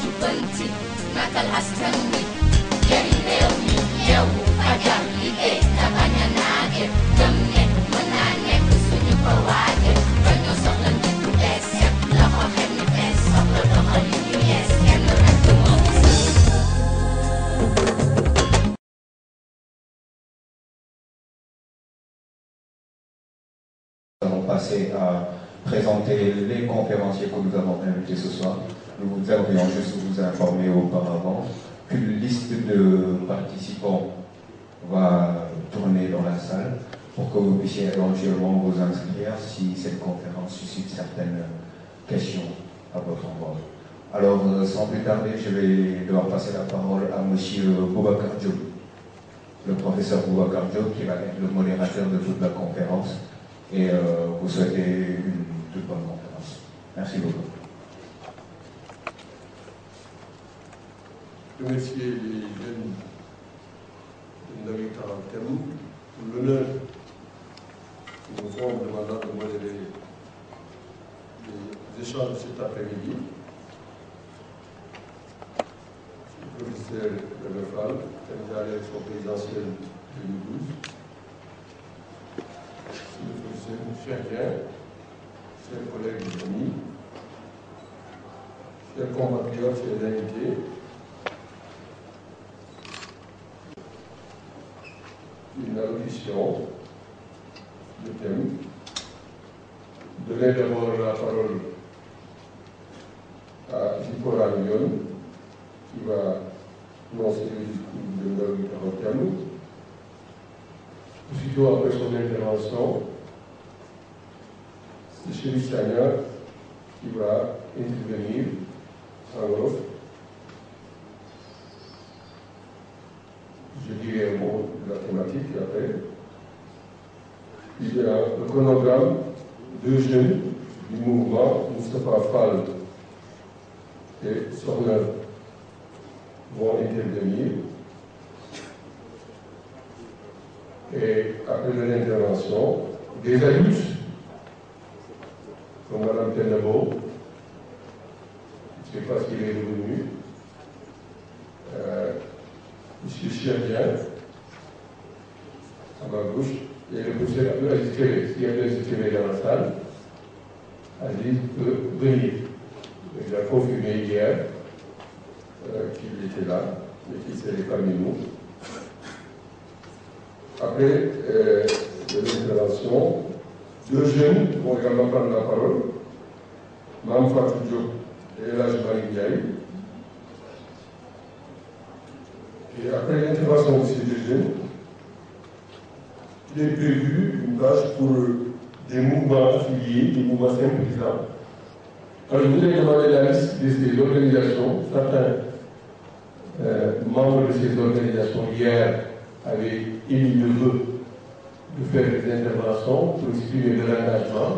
jubanti nakal askan wi jëriñ réew mi yow fajar liggéey te bañ a naage gëm ne mën naa nekk suñu ko waaje dañoo soxla nit bu bees set loxo xel ni bees soxla doxalin yu yees kenn rek moo Nous allons passer à présenter les conférenciers que nous avons invités ce soir. Nous vous aimerions juste vous informer auparavant qu'une liste de participants va tourner dans la salle pour que vous puissiez éventuellement vous inscrire si cette conférence suscite certaines questions à votre endroit. Alors, sans plus tarder, je vais devoir passer la parole à M. Boubacar Diop, le professeur Boubacar Diop, qui va être le modérateur de toute la conférence. Et vous souhaitez une toute bonne conférence. Merci beaucoup. Je remercie les jeunes de Ndawi Karatem pour l'honneur qui nous font demandant de modérer les échanges de cet après-midi. Le professeur Lemefal, candidat à l'élection présidentielle 2012. Le professeur Cherdien, chers collègues et amis, chers compatriotes, chers invités, une allocution de thème. Je donner d'abord la parole à Zipora Lyon, qui va lancer le discours de Ndawi Karatem. Aussitôt après son intervention, c'est Chérif Sagna qui va intervenir en Wolof. Je dirai un mot de la thématique après. Il y a le chronogramme, deux jeunes du mouvement Moustapha Fall et Sorner vont intervenir. Et après leur intervention, des adultes, comme Mme Tenabo, je ne sais pas s'il est revenu, M. Cherdien, à ma gauche, et le professeur Aziz Kébé. S'il y a Aziz Kébé dans la salle, Aziz peut venir. Il a confirmé hier qu'il était là, et qu'il serait parmi nous. Après l'intervention, deux jeunes vont également prendre la parole, Mme Fatou Diop et Elhadji Malick Ndiaye. Et après l'intervention de ces deux jeunes, il est prévu une page pour des mouvements affiliés, des mouvements sympathisants. Alors je voudrais demander la liste de ces organisations. Certains membres de ces organisations hier avaient émis le vœu de faire des interventions pour exprimer de l'engagement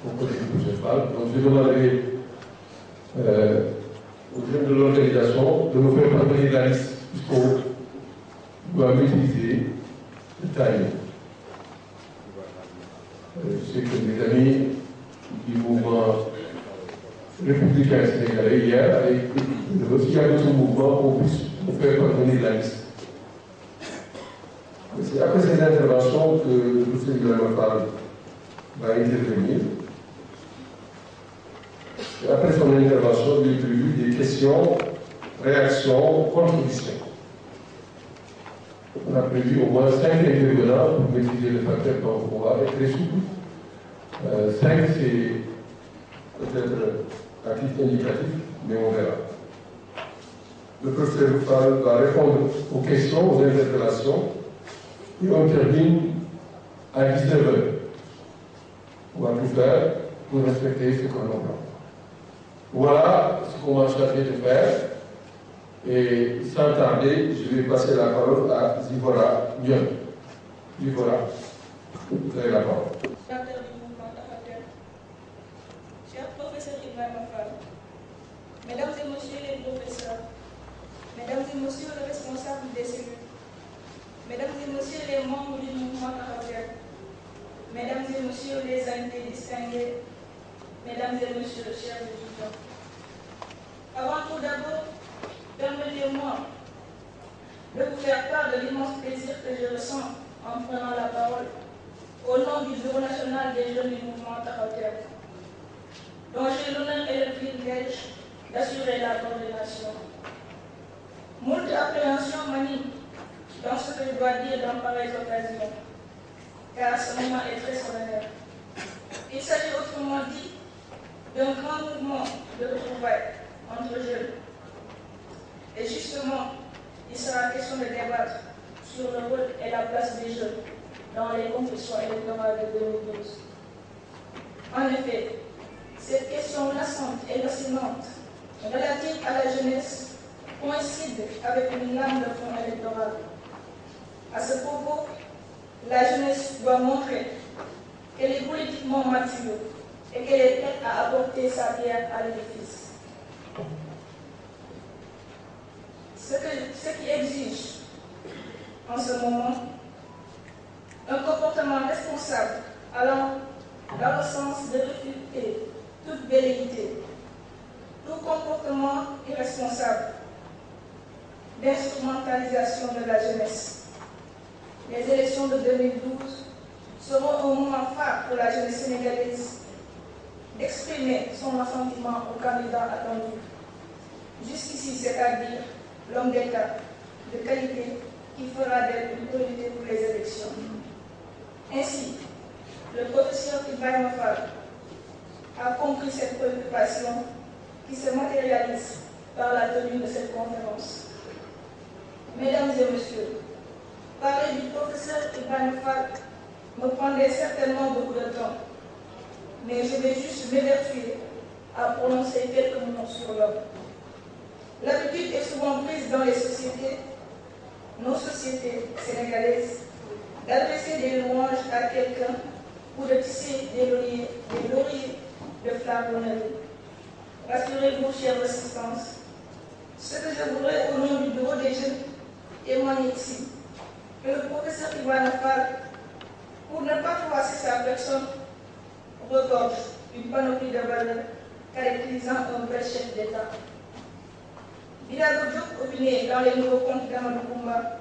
au côté du municipal. Donc je demanderai aux jeunes de l'organisation de nous faire parvenir la liste, puisqu'on doit maîtriser le timing. Je sais que mes amis du mouvement républicain sénégalais hier avaient s'il y a d'autres mouvements qu'on puisse nous faire parvenir la liste. C'est après cette intervention que le professeur Lemefal va intervenir. Et après son intervention, il est prévu des questions, réactions, contributions. On a prévu au moins 5 intervenants pour maîtriser le facteur, donc on va être très souple. 5, c'est peut-être à titre indicatif, mais on verra. Le professeur Fall va répondre aux questions, aux interpellations, et on termine à 19h. On va tout faire pour respecter ce chronogramme. Voilà ce qu'on m'a chargé de faire. Et sans tarder, je vais passer la parole à Zipora Lyon. Zipora, vous avez la parole. Cher professeur Ibrahima Fall, mesdames et messieurs les professeurs, mesdames et messieurs les responsables des cellules, mesdames et messieurs les membres du mouvement Karatem, mesdames et messieurs les invités distingués, mesdames et messieurs, chers étudiants. Avant tout d'abord, permettez-moi de vous faire part de l'immense plaisir que je ressens en prenant la parole au nom du Bureau national des jeunes du mouvement Taxawu Temb, dont j'ai l'honneur et le privilège d'assurer la coordination. Moult appréhensions m'animent dans ce que je dois dire dans pareilles occasions, car ce moment est très solennel. Il s'agit autrement dit d'un grand mouvement de retrouvailles entre jeunes. Et justement, il sera question de débattre sur le rôle et la place des jeunes dans les compétitions électorales de 2012. En effet, cette question naissante et fascinante relative à la jeunesse coïncide avec une lame de fond électorale. À ce propos, la jeunesse doit montrer qu'elle est politiquement mature et qu'elle est prête à apporter sa pierre à l'édifice. Ce qui exige en ce moment un comportement responsable allant dans le sens de refuter toute velléité, tout comportement irresponsable d'instrumentalisation de la jeunesse. Les élections de 2012 seront un moment phare pour la jeunesse sénégalaise d'exprimer son assentiment au candidat attendu. Jusqu'ici, c'est-à-dire l'homme d'État de qualité qui fera d'elle une priorité pour les élections. Ainsi, le professeur Ibrahima Fall a compris cette préoccupation qui se matérialise par la tenue de cette conférence. Mesdames et messieurs, parler du professeur Ibrahima Fall me prendrait certainement beaucoup de temps, mais je vais juste m'évertuer à prononcer quelques mots sur l'homme. L'habitude est souvent prise dans les sociétés, nos sociétés sénégalaises, d'adresser des louanges à quelqu'un ou de tisser des lauriers de flagornerie. Rassurez-vous, chère assistance, ce que je voudrais au nom du bureau des jeunes témoigner ici, que le professeur Ibrahima Fall, pour ne pas froisser sa personne, regorge une panoplie de valeurs caractérisant un vrai chef d'État. Birago Diop opinait dans les nouveaux contes d'Amadou Koumba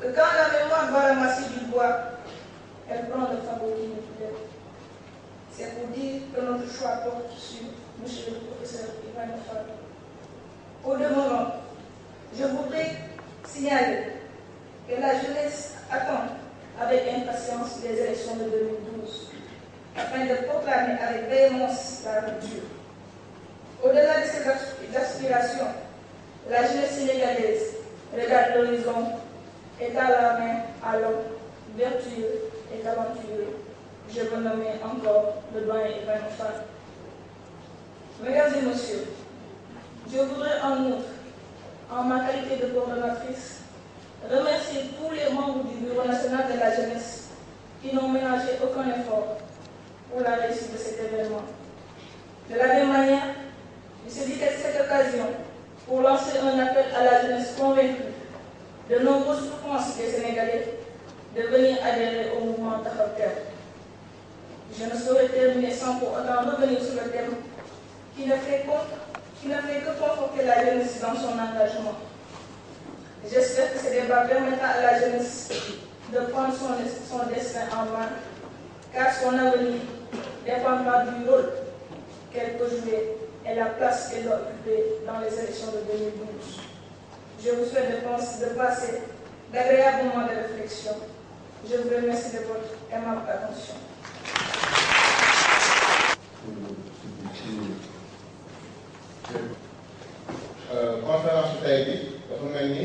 que quand la mémoire va ramasser du bois, elle prend le fagot qui nous plaît. C'est pour dire que notre choix porte sur M. le professeur Ibrahima Fall. Au demeurant, je voudrais signaler que la jeunesse attend avec impatience les élections de 2012 afin de proclamer avec véhémence la rupture. Au-delà de ces aspirations, la jeunesse sénégalaise regarde l'horizon et tend la main à l'homme vertueux et talentueux. Je veux nommer encore le doyen Ibrahima Fall. Mesdames et messieurs, je voudrais en outre, en ma qualité de coordonnatrice, remercier tous les membres du Bureau national de la jeunesse qui n'ont ménagé aucun effort pour la réussite de cet événement. De la même manière, je saisis cette occasion pour lancer un appel à la jeunesse convaincue de nombreuses souffrances des Sénégalais de venir adhérer au mouvement Taxawu Temb. Je ne saurais terminer sans pour autant revenir sur le thème qui ne fait que conforter la jeunesse dans son engagement. J'espère que ce débat permettra à la jeunesse de prendre son destin en main, car son avenir dépendra du rôle qu'elle peut jouer et la place qu'elle doit occuper dans les élections de 2012. Je vous souhaite de passer d'agréables moments de réflexion. Je vous remercie de votre aimable attention. conférence bi tey bi dafa mel ni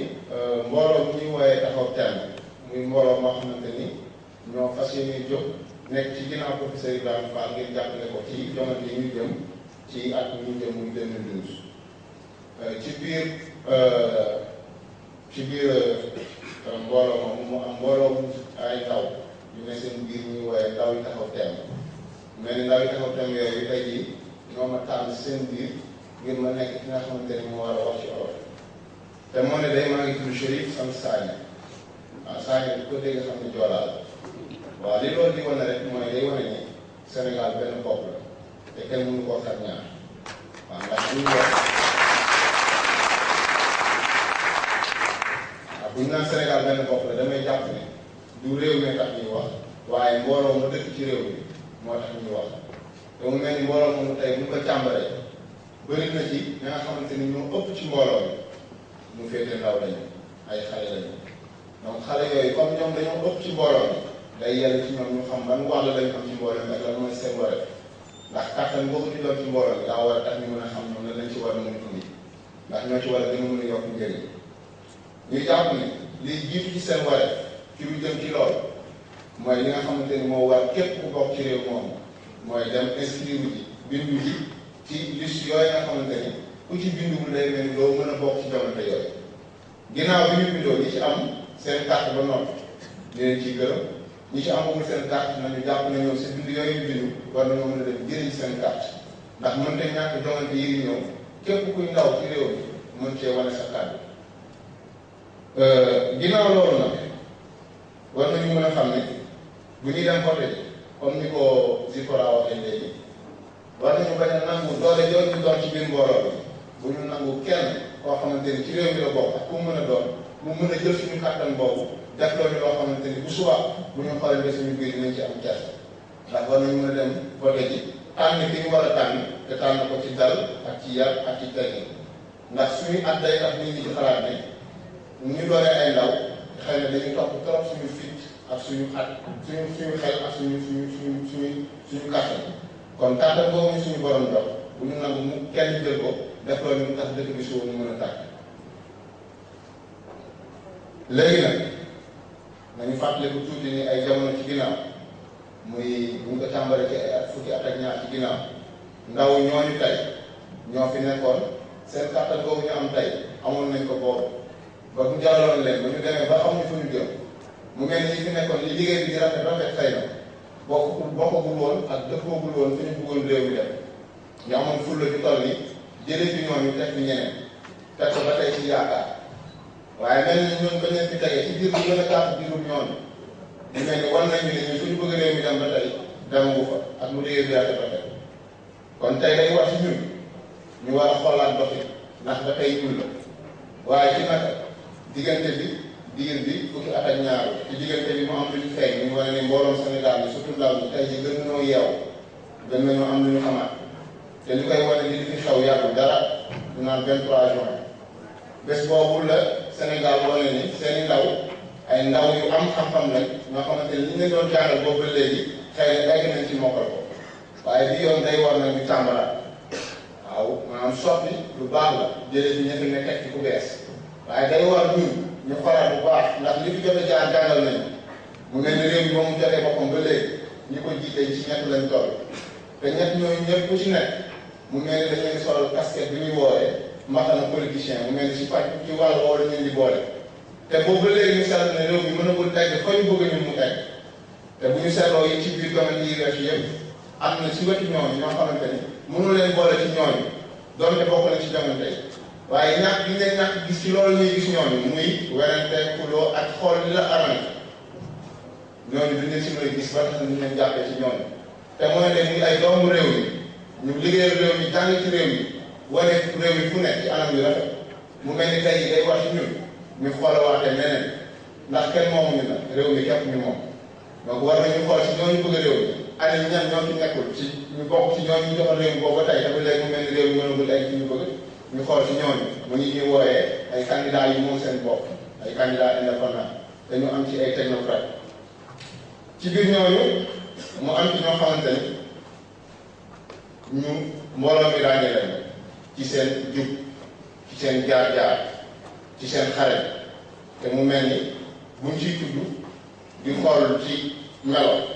mbooloo bu ñuy wooyee Taxawu Temb muy mbooloo moo xamante ni ñoo fas yéene jóg nekk ci ginnaaw professeur Ibrahima Fall ngir jàppale ko ci joŋante yi ñu jëm ci at mi ñu jëm muy 2012. ci biir mbooloo moom mu am mbooloo ay ndaw yu ne seen biir ñuy wooyee ndaw yi Taxawu Temb mel ni ndaw yi Taxawu Temb yooyu tey jii ñoo ma tànn seen biir ngir ma nekk ki nga xamante ni moo war a wax ci olof te moo ne day maa ngi tudd Chérif sant Sagne waaw Sagne bu ko dégg xam ne joolaa la waaw li loolu di wane rek mooy day wane ni Sénégal benn bopp la te kenn mënu koo xar ñaar waaw ndax bu ñu wax bu ñu naan Sénégal benn bopp la damay jàpp ne du réew mi tax ñuy wax waaye mbooloo mu dëkk ci réew mi moo tax ñuy wax te mu mel ni mbooloo moomu tey bu ñu ko càmbaree bëri na ci ñi nga xamante ni ñoo ëpp ci mbooloo mi mu féete ndaw lañu ay xale lañu donc xale yooyu comme ñoom dañoo ëpp ci mbooloo mi day yell ci ñoom ñu xam ban wàll lañu am ci mbooloo mi ak lan mooy seen wareef ndax kàttan boobu ñu doon ci mbooloo mi daa war a tax ñu mën a xam ñoom lan lañ ci war a mën a indi ndax ñoo ci war a gën a mën a yokk njëriñ ñu jàpp ni liy jiitu ci seen wareef ci lu jëm ci loolu mooy li nga xamante ni moo war képp ku bokk ci réew moom mooy dem inscrire ji bindu ji ci liste yooyu nga xamante ni ku ci binduwul day mel ni doo mën a bokk ci joŋante yooyu ginnaaw bi ñu bindoo ñi ci am seen carte ba noppi di leen ciy gërëm ñi ci amagul seen carte nañu jàpp ne ñoom si bindu yooyu ñu bindu war nañoo mën a def jëriñ seen carte ndax mënta ñàkk joŋante yi di ñëw képp kuy ndaw ci réew mi mën cee wane sa kàddu ginnaaw loolu nag war nañu mën a xam ne bu ñuy dem voté comme ni ko Zipora waxee léegi war nañu bañ a nangu doole jooju doon ci biir mbooloo bi bu ñu nangu kenn koo xamante ni ci réew mi la bokk ak ku mu mën a doon mu mën a jël suñu kàttan boobu def loolu loo xamante ni bu subaa bu ñu xoolee suñu biir dinañ ci am kersa ndax war nañu mën a dem voté ji tànn ki ñu war a tànn te tànn ko ci dal ak ci yar ak ci teggin ndax suñuy at day tax nit ñi ci xalaat ne ñu doonee ay ndaw xëy na dañuy topp trop suñu fit ak suñu xel ak suñu kàttan kon kàttan boobu ñu suñu borom jox bu ñu nangu mu kenn jël ko def loolu ñu tax dëkk bi suuf ñu mën a tàkk léegi nag nañu fàttaliku tuuti ni ay jamono ci ginnaaw muy bu ñu ko tàmbalee ci ay at fukki at ak ñaar ci ginnaaw ndaw ñooñu tey ñoo fi nekkoon seen kàttan boobu ñu am tey amoon nañ ko boobu ba mu jàlloon leen ba ñu demee ba xam ñu fu ñu jëm mu mel ni fi nekkoon li liggéey bi di rafet xëy na bokkagul woon ak dëppoogul woon fi ñu bëggoon réew mi dem ñu amoon fulla ju toll ni jëlee fi ñooñu teg fi ñeneen teg ko ba tey ci yaakaar waaye mel ni ñun bañ leen fi tegee ci biir bu gën a gàtt biirum ñooñu mu mel ni war nañu ne ñun suñu bëgg réew mi dem ba tey demagu fa ak mu liggéey bi rafet kon tey day war ci ñun ñu war a xoolaat doxi ndax ba tey ñun la waaye ci naka diggante bi diggante bi fukki at ak ñaar ci diggante bi mu am lu ñu feeñ ñu wane ne mbooloom Sénégal bi surtout ndaw ñi tey ji gën nañoo yeew gën nañoo am lu ñu xamaat te li koy wane ni li fi xew yàggul dara ñu naan 23 juin bés boobu la Sénégal wane ni seeni ndaw ay ndaw yu am xam-xam lañ ñoo xamante ni ñu leen doon jàngal boobu ba léegi xëy na egg nañ ci mokkal ko waaye bi yoon day war na ñu tàmbalaat waaw maanaam soppi lu baax la jëlee bi ñëpp ne teg ci ku bees waaye day war ñun ñu xoolaat bu baax ndax li fi jot a jaar jàngal nañu mu mel ni réew mi moom mu jotee boppam ba léegi ñi ko jiite ci ñett lañ toll te ñett ñooñu ñëpp ku ci nekk mu mel ni dañ leen solal casquette bi ñuy wooree mbaxana politicien mu mel ni si pàcc ci wàll woo dañ leen di boole te boobu ba léegi ñu seetlu ne réew mi mënagul egg fa ñu bëgg ñun mu egg te bu ñu seetloo yi ci biir domaine yi weesu yëpp am na ci wetu ñooñu ñoo xamante ni mënu leen boole ci ñooñu doonte bokk nañ ci jamono tey waaye ñàkk gi ngeen ñàkk gis ci loolu ñuy gis ñooñu muy werante xuloo ak xool li la arrangé ñooñu duñ leen si mën a gis ba tax ñu leen jàppee ci ñooñu te mooy ne muy ay doomu réew mi ñu liggéeyal réew mi jàng ci réew mi wane réew mi fu nekk ci anam yu rafet mu mel ni tey day wax ci ñun ñu xoolawaatee neneen ndax kenn moomuñu la réew mi képp ñu moom donc war nañu xool si ñooñu bëgg réew mi ani ñan ñoo ci nekkul ci ñu bokk ci ñooñu ñu joxal réew mi boobu ba tey dafa léegi mu mel ni réew mi mënagul egg ci ñu bëgg ñu xool ci ñooñu mu ngi ñuy wooyee ay candidats yu moom seen bopp ay candidats indépendants te ñu am ci ay technocrates ci biir ñooñu mu am ci ñoo xamante ni ñu mbooloo mi ràññee lañ ci seen jub ci seen jaar-jaar ci seen xare te mu mel ni buñ ciy tudd di xool ci melo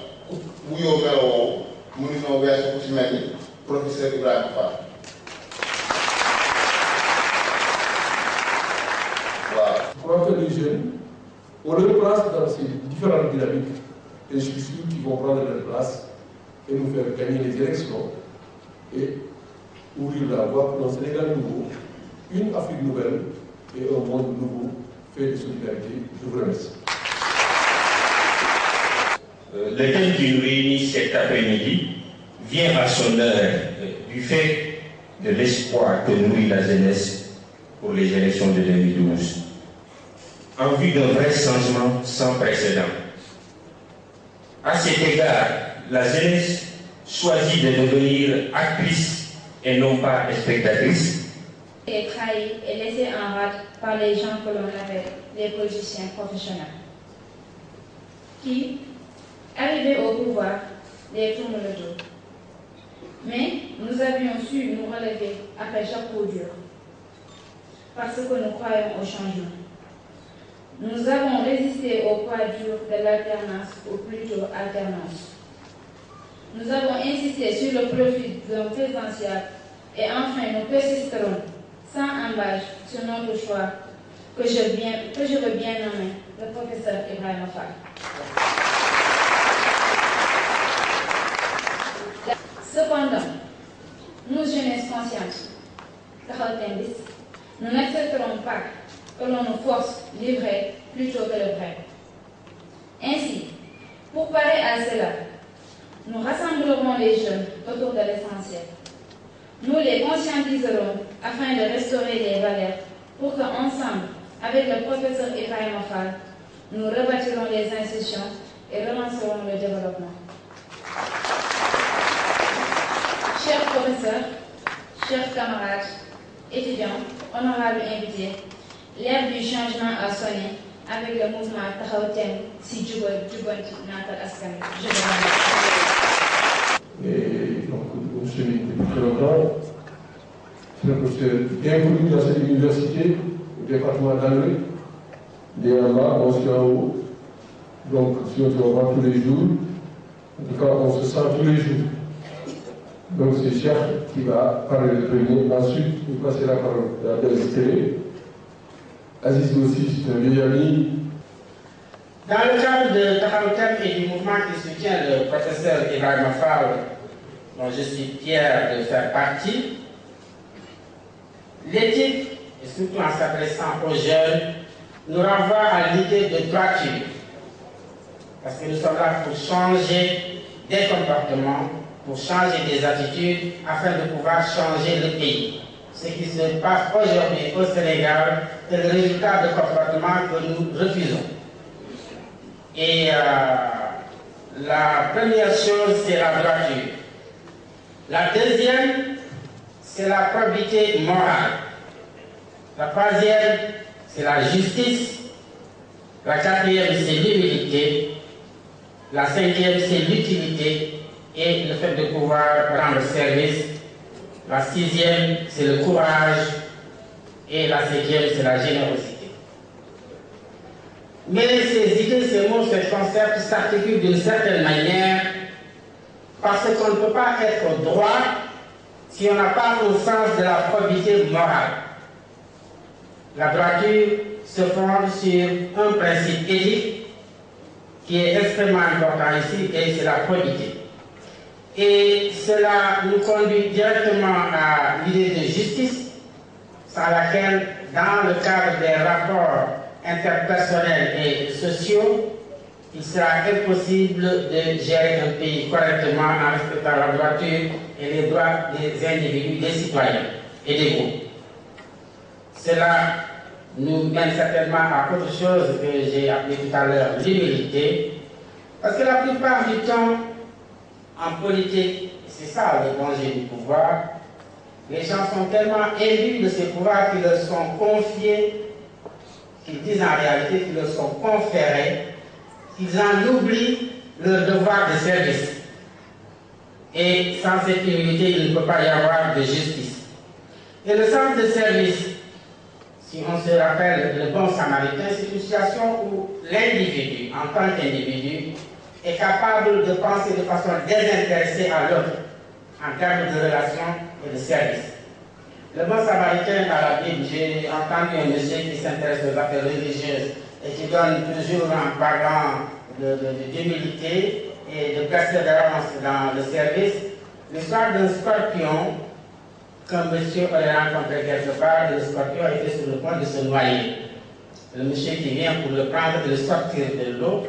bu yoo melo woowu mënuñoo weesu ku ci mel ni professeur Ibrahima Fall. Je crois que les jeunes, on leur place dans ces différentes dynamiques et je suis sûr qu'ils vont prendre leur place et nous faire gagner les élections et ouvrir la voie pour un Sénégal nouveau, une Afrique nouvelle et un monde nouveau fait de solidarité. Je vous remercie. Le thème qui nous réunit cet après-midi vient à son heure du fait de l'espoir que nourrit la jeunesse pour les élections de 2012. en vue d'un vrai changement sans précédent. À cet égard, la jeunesse choisit de devenir actrice et non pas spectatrice. Et trahi et laissé en rade par les gens que l'on appelle les politiciens professionnels, qui, arrivés au pouvoir, les tournent le dos. Mais nous avions su nous relever après chaque coup dur, parce que nous croyons au changement. Nous avons résisté au poids dur de l'alternance, ou plutôt alternance. Nous avons insisté sur le profit d'un présidentiel et enfin nous persisterons sans embâche sur notre choix que je veux bien nommer le professeur Ibrahima Fall. Cependant, nous jeunesse conscientes, nous n'accepterons pas que l'on nous force l'ivraie plutôt que le vrai. Ainsi, pour parer à cela, nous rassemblerons les jeunes autour de l'essentiel. Nous les conscientiserons afin de restaurer les valeurs pour qu'ensemble, avec le professeur Ibrahima Fall, nous rebâtirons les institutions et relancerons le développement. Chers professeurs, chers camarades, étudiants, honorables invités, l'ère du changement a sonné avec le mouvement Taxawu Tem si Jubanti Naatal Askan Wi. Je vous remercie. Et donc, je suis depuis très longtemps. C'est un professeur bien connu dans cette université, au département d'Annery. Il est en bas, on se tient en haut. Donc, si on se revoit tous les jours, en tout cas, on se sent tous les jours. Donc, c'est Cheikh qui va parler le premier. Ensuite, il passer la parole à la télé. Aziz aussi, c'est un vieil ami. Dans le cadre de Taxawu Tem et du mouvement qui soutient le professeur Ibrahima Fall, dont je suis fier de faire partie, l'éthique, et surtout en s'adressant aux jeunes, nous renvoie à l'idée de droiture. Parce que nous sommes là pour changer des comportements, pour changer des attitudes, afin de pouvoir changer le pays. Ce qui se passe aujourd'hui au Sénégal est le résultat de comportements que nous refusons. Et la première chose, c'est la droiture. La deuxième, c'est la probité morale. La troisième, c'est la justice. La quatrième, c'est l'humilité. La cinquième, c'est l'utilité et le fait de pouvoir rendre service. La sixième, c'est le courage. Et la septième, c'est la générosité. Mais ces idées, ces mots, ces concepts s'articulent d'une certaine manière parce qu'on ne peut pas être droit si on n'a pas au sens de la probité morale. La droiture se fonde sur un principe éthique qui est extrêmement important ici, et c'est la probité. Et cela nous conduit directement à l'idée de justice, sans laquelle, dans le cadre des rapports interpersonnels et sociaux, il sera impossible de gérer un pays correctement en respectant la droiture et les droits des individus, des citoyens et des groupes. Cela nous mène certainement à autre chose que j'ai appelé tout à l'heure l'humilité, parce que la plupart du temps, en politique, c'est ça le danger du pouvoir, les gens sont tellement imbus de ces pouvoirs qui leur sont confiés, qu'ils disent en réalité qu'ils leur sont conférés, qu'ils en oublient leur devoir de service. Et sans cette humilité, il ne peut pas y avoir de justice. Et le sens de service, si on se rappelle le bon samaritain, c'est une situation où l'individu, en tant qu'individu, est capable de penser de façon désintéressée à l'autre, en termes de relations et de service. Le bon samaritain dans la Bible, j'ai entendu un monsieur qui s'intéresse aux affaires religieuses et qui donne toujours en parlant d'humilité et de persévérance dans le service, l'histoire d'un scorpion qu'un monsieur aurait rencontré quelque part, et le scorpion était sur le point de se noyer. Le monsieur qui vient pour le prendre et le sortir de l'eau,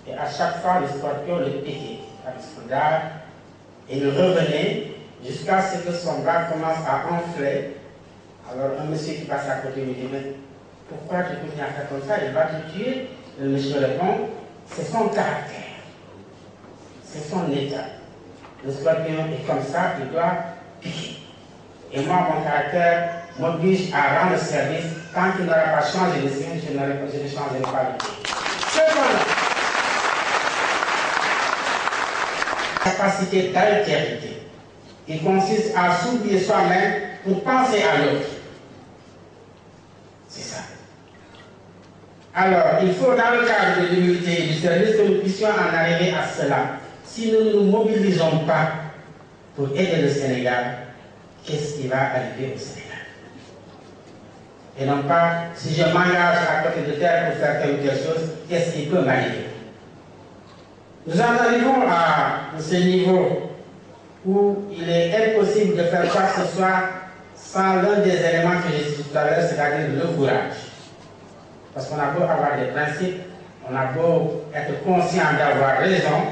et à chaque fois le scorpion le piquait avec son dard, et il revenait jusqu'à ce que son bras commence à enfler. Alors un monsieur qui passe à côté lui dit, mais Pourquoi tu continues à faire comme ça? Il va te tuer. Le monsieur répond, c'est son caractère, c'est son état. Le scorpion est comme ça, il doit piquer. Et moi, mon caractère m'oblige à rendre service. Tant qu'il n'aura pas changé de signe, je ne changerai pas de pied. Cependant, la capacité d'altérité, qui consiste à s'oublier soi-même pour penser à l'autre. C'est ça. Alors, il faut, dans le cadre de l'humilité et du service, que nous puissions en arriver à cela. Si nous ne nous mobilisons pas pour aider le Sénégal, qu'est-ce qui va arriver au Sénégal? Et non pas, si je m'engage à côté de terre pour faire quelque chose, qu'est-ce qui peut m'arriver? Nous en arrivons à ce niveau où il est impossible de faire quoi que ce soit sans l'un des éléments que j'ai dit tout à l'heure, c'est-à-dire le courage. Parce qu'on a beau avoir des principes, on a beau être conscient d'avoir raison,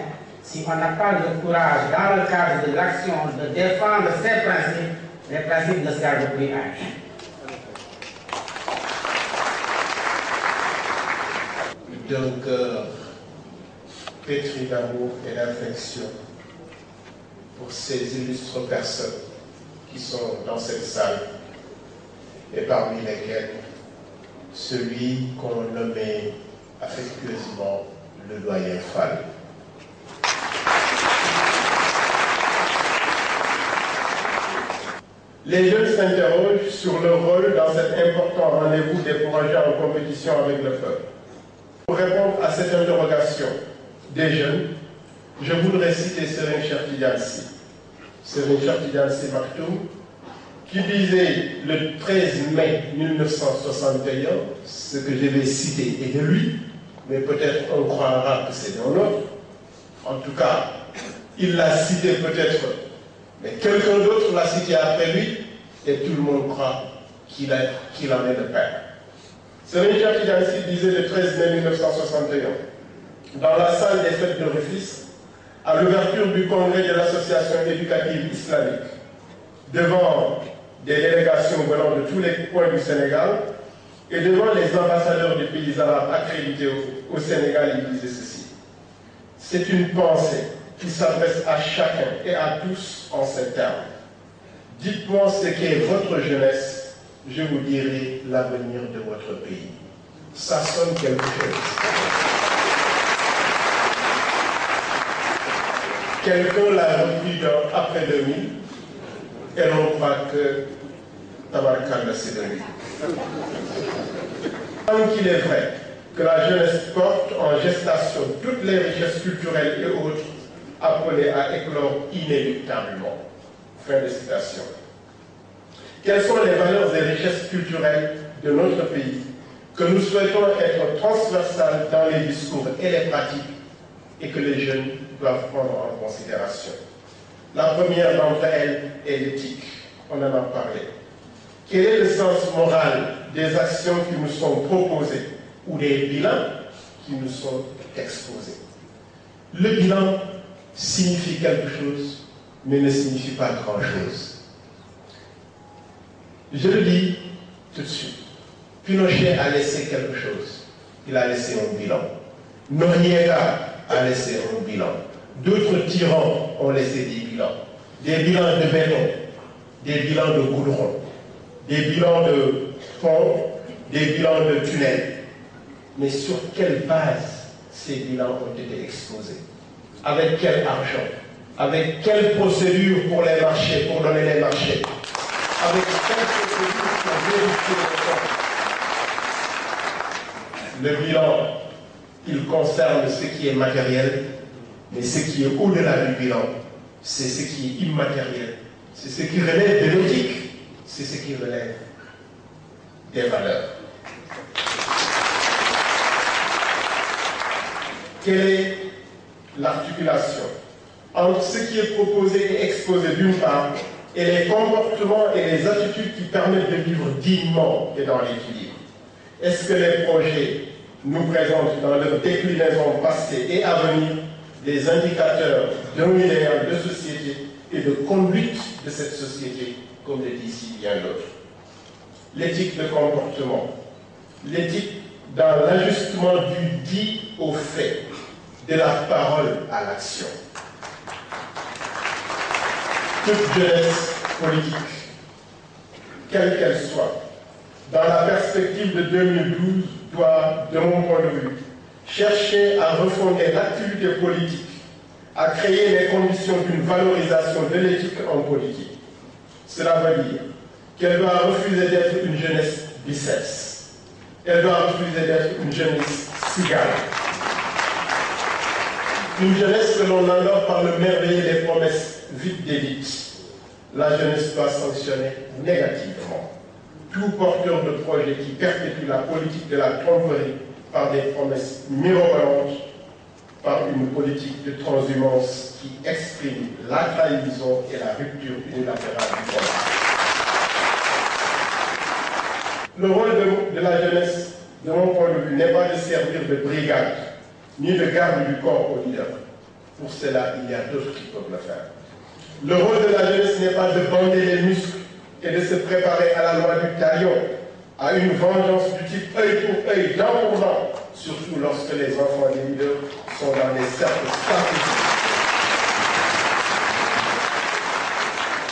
si on n'a pas le courage dans le cadre de l'action de défendre ces principes, les principes ne servent plus à rien. D'un cœur pétri d'amour et d'affection pour ces illustres personnes qui sont dans cette salle et parmi lesquelles celui qu'on nommait affectueusement le doyen Fall. Les jeunes s'interrogent sur leur rôle dans cet important rendez-vous découragé en compétition avec le peuple. Pour répondre à cette interrogation des jeunes, je voudrais citer Serigne Cheikh Tidiane Sy. Serigne Cheikh Tidiane Sy Maktoum, qui disait le 13 mai 1961, ce que je vais citer est de lui, mais peut-être on croira que c'est d'un autre. En tout cas, il l'a cité peut-être, mais quelqu'un d'autre l'a cité après lui, et tout le monde croit qu'il en est le père. Serigne Cheikh Tidiane Sy disait le 13 mai 1961, dans la salle des fêtes de Rufisque, à l'ouverture du congrès de l'association éducative islamique, devant des délégations venant de tous les coins du Sénégal et devant les ambassadeurs des pays arabes accrédités au Sénégal, il disait ceci. C'est une pensée qui s'adresse à chacun et à tous en ces termes. Dites-moi ce qu'est votre jeunesse, je vous dirai l'avenir de votre pays. Ça sonne quelque chose. Quelqu'un l'a repris après 2000 et l'on croit que Tabarkanda c'est de lui. Tant qu'il est vrai que la jeunesse porte en gestation toutes les richesses culturelles et autres appelées à éclore inéluctablement. Fin de citation. Quelles sont les valeurs et richesses culturelles de notre pays que nous souhaitons être transversales dans les discours et les pratiques et que les jeunes doivent prendre en considération? La première d'entre elles est l'éthique. On en a parlé. Quel est le sens moral des actions qui nous sont proposées ou des bilans qui nous sont exposés? Le bilan signifie quelque chose, mais ne signifie pas grand-chose. Je le dis tout de suite. Pinochet a laissé quelque chose. Il a laissé un bilan. Noriega a laissé un bilan. D'autres tyrans ont laissé des bilans. Des bilans de béton, des bilans de goudron, des bilans de ponts, des bilans de tunnels. Mais sur quelle base ces bilans ont été exposés? Avec quel argent? Avec quelle procédure pour les marchés, pour donner les marchés? Avec quelle procédure pour vérifier les comptes? Le bilan, il concerne ce qui est matériel, mais ce qui est au-delà du bilan, c'est ce qui est immatériel. C'est ce qui relève de l'éthique, c'est ce qui relève des valeurs. Quelle est l'articulation entre ce qui est proposé et exposé d'une part et les comportements et les attitudes qui permettent de vivre dignement et dans l'équilibre? Est-ce que les projets nous présentent dans leur déclinaison passée et à venir des indicateurs d'un idéal de société et de conduite de cette société, comme le dit si bien d'autres? L'éthique de comportement l'éthique dans l'ajustement du dit au fait, de la parole à l'action. Toute jeunesse politique, quelle qu'elle soit, dans la perspective de 2012, doit, de mon point de vue, chercher à refonder l'activité politique, à créer les conditions d'une valorisation de l'éthique en politique. Cela veut dire qu'elle doit refuser d'être une jeunesse biceps. Elle doit refuser d'être une jeunesse cigale. Une jeunesse que l'on endort par le merveilleux des promesses vides d'édite. La jeunesse doit sanctionner négativement tout porteur de projet qui perpétue la politique de la tromperie par des promesses mirobolantes, par une politique de transhumance qui exprime la trahison et la rupture unilatérale du combat. Le rôle de la jeunesse, de mon point de vue, n'est pas de servir de brigade, ni de garde du corps au leader. Pour cela, il y a d'autres qui peuvent le faire. Le rôle de la jeunesse n'est pas de bander les muscles et de se préparer à la loi du talion, à une vengeance du type œil pour œil, dent pour dent, surtout lorsque les enfants des leaders sont dans des cercles stratégiques.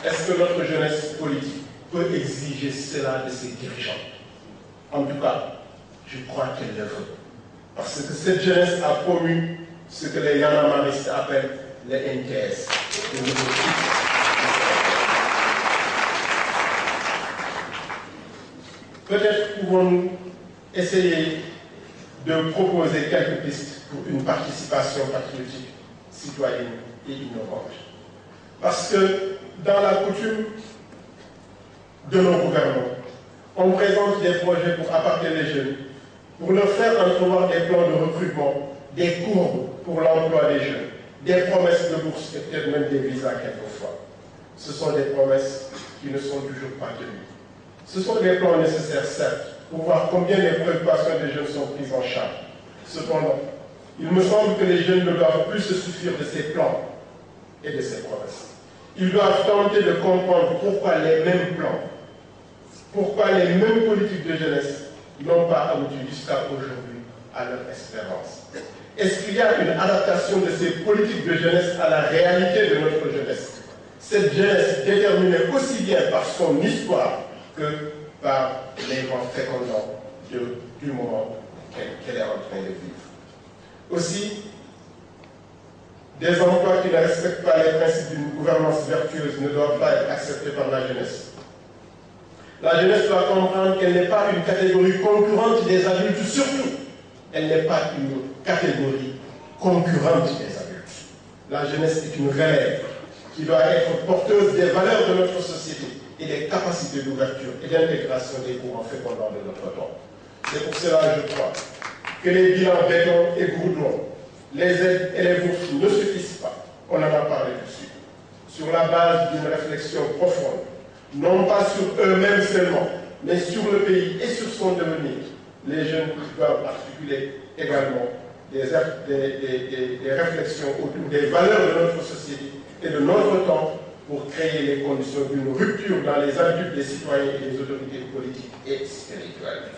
Est-ce que notre jeunesse politique peut exiger cela de ses dirigeants? En tout cas, je crois qu'elle le veut. Parce que cette jeunesse a promu ce que les yanamaristes appellent les NTS. Peut-être pouvons-nous essayer de proposer quelques pistes pour une participation patriotique, citoyenne et innovante. Parce que dans la coutume de nos gouvernements, on présente des projets pour apporter les jeunes, pour leur faire entrevoir des plans de recrutement, des courbes pour l'emploi des jeunes, des promesses de bourse et peut-être même des visas quelquefois. Ce sont des promesses qui ne sont toujours pas tenues. Ce sont des plans nécessaires, certes, pour voir combien les préoccupations des jeunes sont prises en charge. Cependant, il me semble que les jeunes ne doivent plus se suffire de ces plans et de ces promesses. Ils doivent tenter de comprendre pourquoi les mêmes plans, pourquoi les mêmes politiques de jeunesse n'ont pas abouti jusqu'à aujourd'hui à leur espérance. Est-ce qu'il y a une adaptation de ces politiques de jeunesse à la réalité de notre jeunesse? Cette jeunesse déterminée aussi bien par son histoire que par les vents fécondants du moment qu'elle est en train de vivre. Aussi, des emplois qui ne respectent pas les principes d'une gouvernance vertueuse ne doivent pas être acceptés par la jeunesse. La jeunesse doit comprendre qu'elle n'est pas une catégorie concurrente des adultes, surtout, elle n'est pas une catégorie concurrente des adultes. La jeunesse est une relève qui doit être porteuse des valeurs de notre société et des capacités d'ouverture et d'intégration des courants fécondants de notre temps. C'est pour cela, je crois, que les bilans béton et gourdons, les aides et les bourses ne suffisent pas. On en a parlé dessus. Sur la base d'une réflexion profonde, non pas sur eux-mêmes seulement, mais sur le pays et sur son devenir, les jeunes doivent articuler également des réflexions autour des valeurs de notre société et de notre temps pour créer les conditions d'une rupture dans les habitudes des citoyens et des autorités politiques et spirituelles.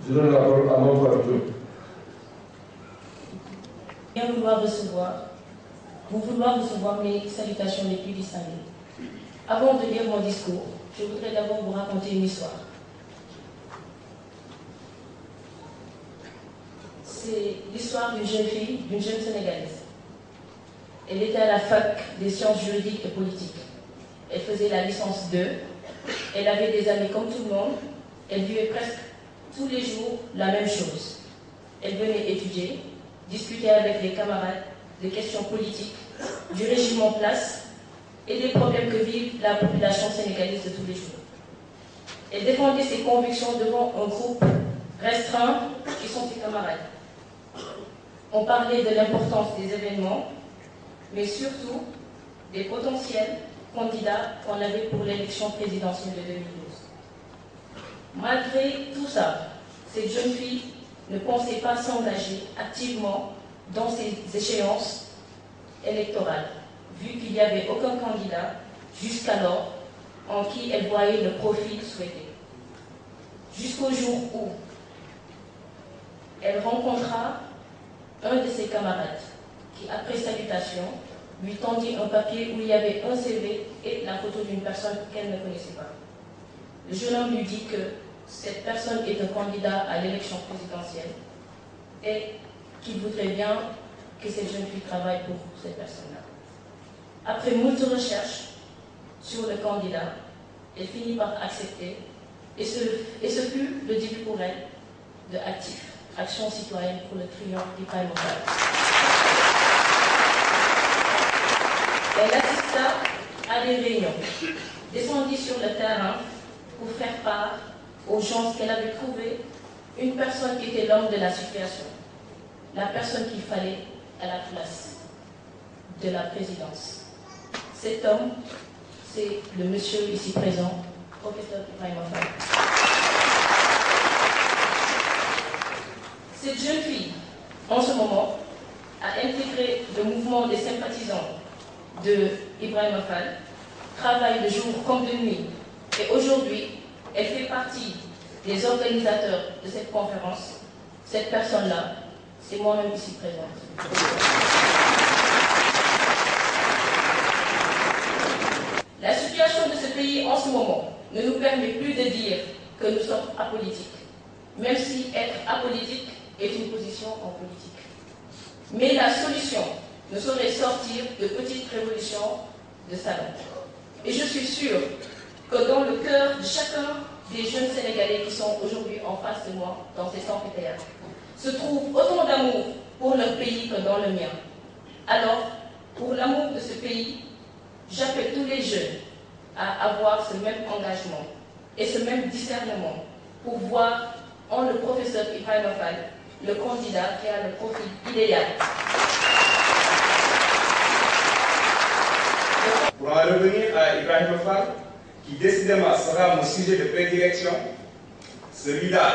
Je donne la parole à mon frère Dieu. Bien vouloir recevoir mes salutations les plus distinguées. Avant de lire mon discours, je voudrais d'abord vous raconter une histoire. C'est l'histoire d'une jeune fille, d'une jeune Sénégalaise. Elle était à la fac des sciences juridiques et politiques. Elle faisait la licence 2. Elle avait des amis comme tout le monde. Elle vivait presque tous les jours la même chose. Elle venait étudier, discuter avec les camarades des questions politiques, du régime en place et des problèmes que vit la population sénégalaise de tous les jours. Elle défendait ses convictions devant un groupe restreint qui sont ses camarades. On parlait de l'importance des événements, mais surtout des potentiels candidats qu'on avait pour l'élection présidentielle de 2012. Malgré tout ça, cette jeune fille ne pensait pas s'engager activement dans ces échéances électorales, vu qu'il n'y avait aucun candidat jusqu'alors en qui elle voyait le profil souhaité. Jusqu'au jour où elle rencontra un de ses camarades qui, après salutation, lui tendit un papier où il y avait un CV et la photo d'une personne qu'elle ne connaissait pas. Le jeune homme lui dit que cette personne est un candidat à l'élection présidentielle et qu'il voudrait bien que cette jeune fille travaille pour cette personne-là. Après moult recherches sur le candidat, elle finit par accepter et ce fut le début pour elle de Actif, Action citoyenne pour le triomphe d'Ibrahima Fall. Elle assista à des réunions, descendit sur le terrain pour faire part aux gens qu'elle avait trouvé une personne qui était l'homme de la situation, la personne qu'il fallait à la place de la présidence. Cet homme, c'est le monsieur ici présent, professeur Ibrahima Fall. Cette jeune fille, en ce moment, a intégré le mouvement des sympathisants de Ibrahima Fall, travaille de jour comme de nuit, et aujourd'hui, elle fait partie des organisateurs de cette conférence. Cette personne-là, c'est moi-même ici présente. La situation de ce pays en ce moment ne nous permet plus de dire que nous sommes apolitiques, même si être apolitique est une position en politique. Mais la solution ne saurait sortir de petites révolutions de salon. Et je suis sûre que dans le cœur de chacun des jeunes Sénégalais qui sont aujourd'hui en face de moi dans ces amphithéâtres se trouve autant d'amour pour leur pays que dans le mien. Alors, pour l'amour de ce pays, j'appelle tous les jeunes à avoir ce même engagement et ce même discernement pour voir en le professeur Ibrahima Fall le candidat qui a le profil idéal. Pour en revenir à Ibrahima Fall, qui décidément sera mon sujet de prédilection, celui-là,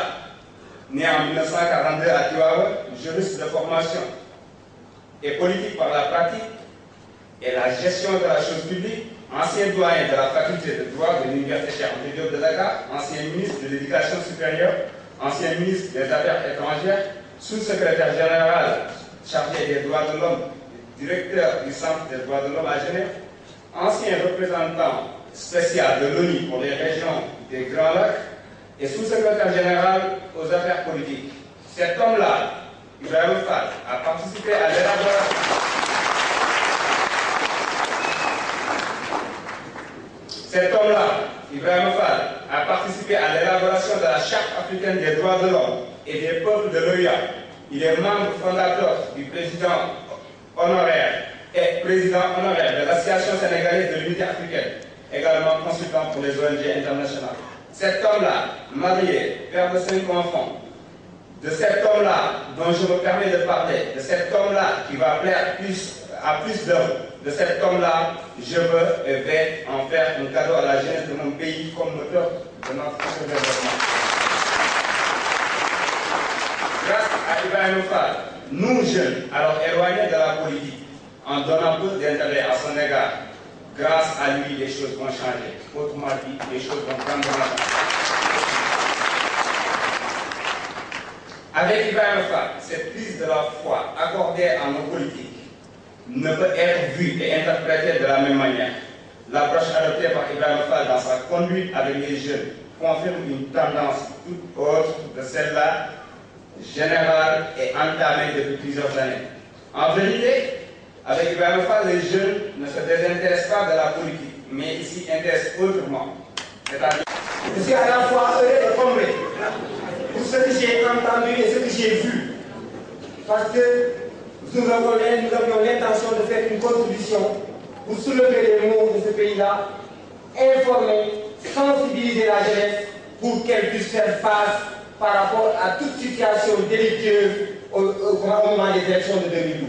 né en 1942 à Tivaouane, juriste de formation et politique par la pratique et la gestion de la chose publique, ancien doyen de la faculté de droit de l'Université Cheikh Anta Diop de Dakar, ancien ministre de l'Éducation supérieure, ancien ministre des Affaires étrangères, sous-secrétaire général chargé des droits de l'homme, directeur du Centre des droits de l'homme à Genève, ancien représentant spécial de l'ONU pour les régions des Grands Lacs et sous-secrétaire général aux affaires politiques. Cet homme-là, Ibrahima Fall, a participé à l'élaboration de la Charte africaine des droits de l'homme et des peuples de l'OUA. Il est membre fondateur du président honoraire et président honoraire de l'Association sénégalaise de l'unité africaine, également consultant pour les ONG internationales. Cet homme-là, marié, père de 5 enfants, de cet homme-là dont je me permets de parler, de cet homme-là qui va plaire à plus d'hommes, de cet homme-là, je veux et vais en faire un cadeau à la jeunesse de mon pays comme moteur de notre futur développement. Grâce à Ibrahima Fall, nous jeunes, alors éloignés de la politique, en donnant peu d'intérêt à son égard, grâce à lui, les choses vont changer. Autrement dit, les choses vont prendre en marche. Avec Ibrahima Fall, cette prise de la foi accordée à nos politiques ne peut être vue et interprétée de la même manière. L'approche adoptée par Ibrahima Fall dans sa conduite avec les jeunes confirme une tendance toute autre de celle-là, générale et entamée depuis plusieurs années. En vérité, avec Ibrahima Fall, les jeunes ne se désintéressent pas de la politique, mais ils s'y intéressent autrement. C'est-à-dire, je suis à la fois heureux et comblé pour ce que j'ai entendu et ce que j'ai vu. Parce que nous avions l'intention de faire une contribution pour soulever les maux de ce pays-là, informer, sensibiliser la jeunesse pour qu'elle puisse faire face par rapport à toute situation délictueuse au moment des élections de 2012.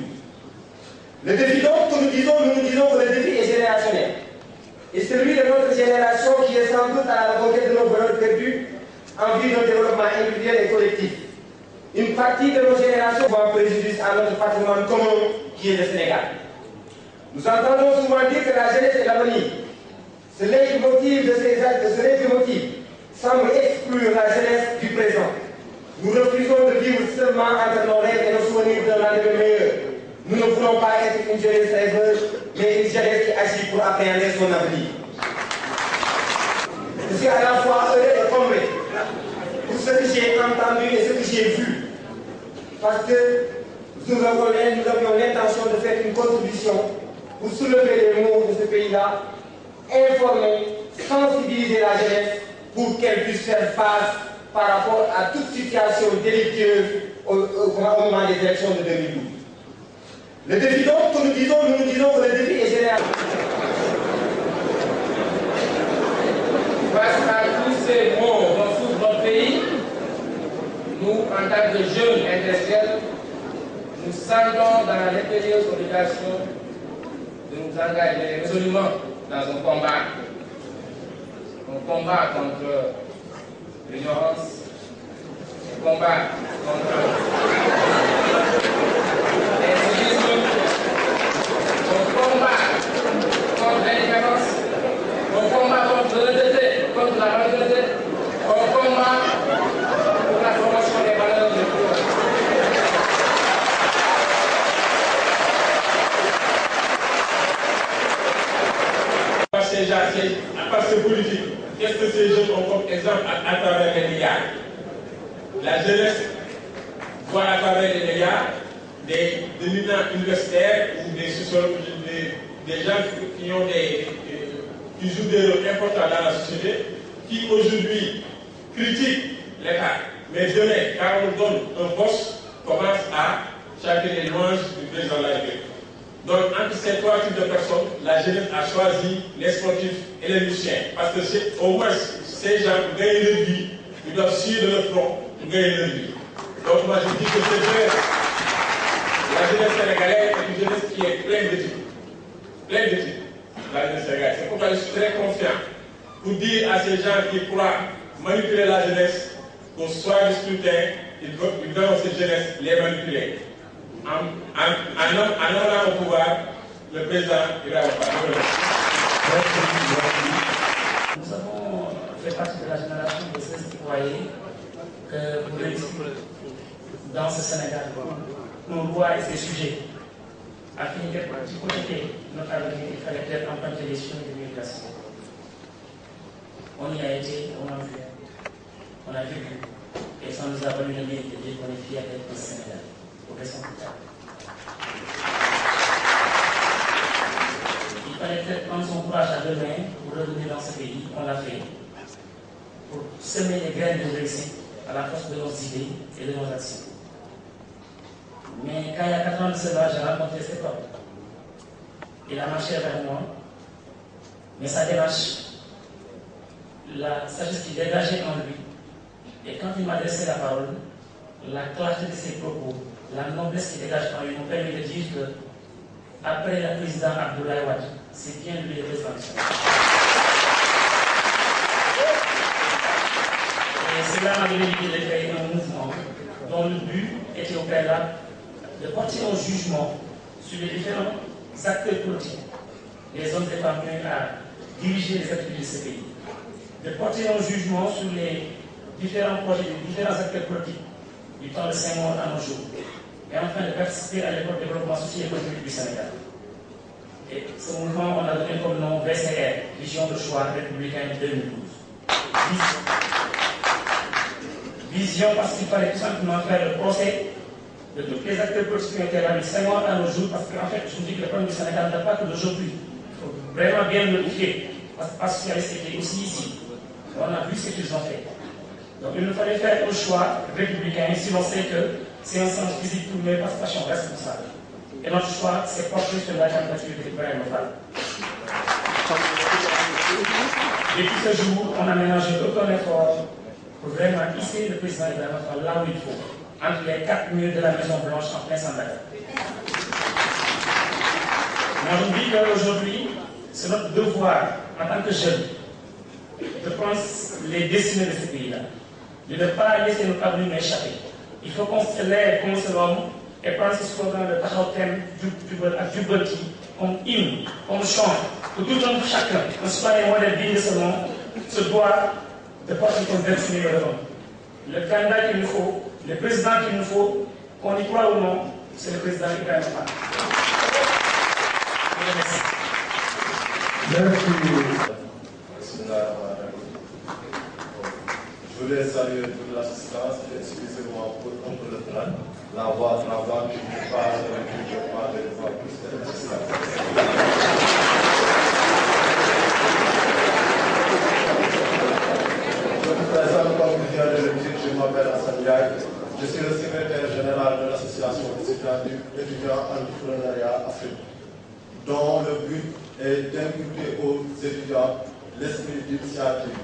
Le défi donc que nous disons que le défi est générationnel. Et celui de notre génération qui est sans doute à la reconquête de nos valeurs perdues en vue d'un développement individuel et collectif. Une partie de nos générations va préjudice à notre patrimoine commun qui est le Sénégal. Nous entendons souvent dire que la jeunesse est l'avenir. Ce leitmotiv de ces actes, ce leitmotiv semble exclure la jeunesse du présent. Nous refusons de vivre seulement entre nos rêves et nos souvenirs d'un lendemain meilleur. Nous ne voulons pas être une jeunesse rêveuse, mais une jeunesse qui agit pour appréhender son avenir. Je suis à la fois heureux et comblé pour ce que j'ai entendu et ce que j'ai vu. Parce que nous avions l'intention de faire une contribution pour soulever les maux de ce pays-là, informer, sensibiliser la jeunesse pour qu'elle puisse faire face par rapport à toute situation délictueuse au moment des élections de 2012. Le défi donc, nous nous disons que le défi est général. Face à tous ces maux dont souffre notre pays, nous, en tant que jeunes intellectuels, nous sentons dans l'impérieuse obligation de nous engager résolument dans un combat contre l'ignorance, un combat contre l'incivisme, un combat contre l'indifférence, un combat contre l'honnêteté, contre la malhonnêteté, un combat pour la promotion des valeurs de l'État. À part ces politiques, qu'est-ce que ces jeunes ont comme exemple à travers les médias? La jeunesse voit à travers les médias des éminents universitaires ou des sociologues, des gens qui jouent des rôles importants dans la société, qui aujourd'hui critiquent l'État. Mais demain, quand on donne un poste, commence à chanter les louanges du président de la République. Donc, entre ces trois types de personnes, la jeunesse a choisi les sportifs et les musiciens. Parce que au moins, ces gens, pour gagner leur vie, ils doivent suivre leur front pour gagner leur vie. Donc, moi, je dis que c'est vrai. La jeunesse sénégalaise est une jeunesse qui est pleine d'éthique. Pleine d'éthique. La jeunesse sénégalaise. C'est pourquoi je suis très confiant pour dire à ces gens qui croient manipuler la jeunesse qu'au soir du scrutin, ils verront cette jeunesse les manipuler. En allant au pouvoir, le président ira au pouvoir. Nous avons fait partie de la génération de ceux qui croyaient que pour réussir dans ce Sénégal, nos lois et ses sujets, afin d'hypothéquer notre avenir, il fallait être emprunté les chemins de l'immigration. On y a été, on a vu, on a vécu, et ça nous a valu le mérite de dire qu'on est fiers d'être au Sénégal. Il fallait peut-être prendre son courage à deux mains pour revenir dans ce pays. On l'a fait pour semer les graines de réussite à la force de nos idées et de nos actions. Mais quand il y a 4 ans de cela, j'ai rencontré cet homme. Il a marché vers moi, mais sa démarche, la sagesse qui dégageait en lui, et quand il m'a adressé la parole, la clarté de ses propos, la noblesse qui dégage en lui m'ont permis de dire que, après le président Abdoulaye Wade, c'est bien lui le président du Sénégal. Et cela m'a donné l'idée de créer un mouvement dont le but était au préalable de porter un jugement sur les différents acteurs politiques, les hommes et femmes à diriger les activités de ce pays, de porter un jugement sur les différents projets des différents acteurs politiques du temps de 5 mois à nos jours, et enfin de participer à l'effort de développement socio-économique du Sénégal. Et ce mouvement, on a donné comme nom VCR, Vision de choix républicain 2012. Vision parce qu'il fallait tout simplement faire le procès de tous les acteurs politiques qui ont été là de 5 mois à nos jours, parce qu'en fait, je vous dis que le problème du Sénégal n'a pas que d'aujourd'hui. Il faut vraiment bien le notifier, parce que c'était aussi ici. On a vu ce qu'ils ont fait. Donc il nous fallait faire un choix républicain si l'on sait que c'est un sens physique pour une participation responsable. Et notre choix, c'est porté sur la candidature de Ibrahim Fall. Depuis ce jour, on a ménagé aucun effort pour vraiment hisser le président Ibrahim Fall là où il faut, entre les 4 murs de la Maison Blanche en plein Sandaga. Moi, je me dis qu'aujourd'hui, c'est notre devoir en tant que jeunes de prendre les destinées de ce pays-là, de ne pas laisser notre avenir échapper. Il faut qu'on se lève comme ce homme et prendre ce slogan de Tahotem du Bolti comme hymne, comme chant, que tout un chacun, un citoyen modèle digne de ce nom, se doit de porter comme destinée le homme. Le candidat qu'il nous faut, Le président qu'il nous faut, qu'on y croit ou non, c'est le président Ibrahima Fall. Merci. Je voulais saluer toute l'assistance et excusez-moi pour un peu le plan. La voix qui ne parle pas de voix plus de l'assistance. Je vous présente comme vous vient de le dire, je m'appelle Hassan Ndiaye. Je suis le secrétaire général de l'association étudiants entrepreneuriat Afrique, dont le but est d'inculquer aux étudiants l'esprit d'initiative,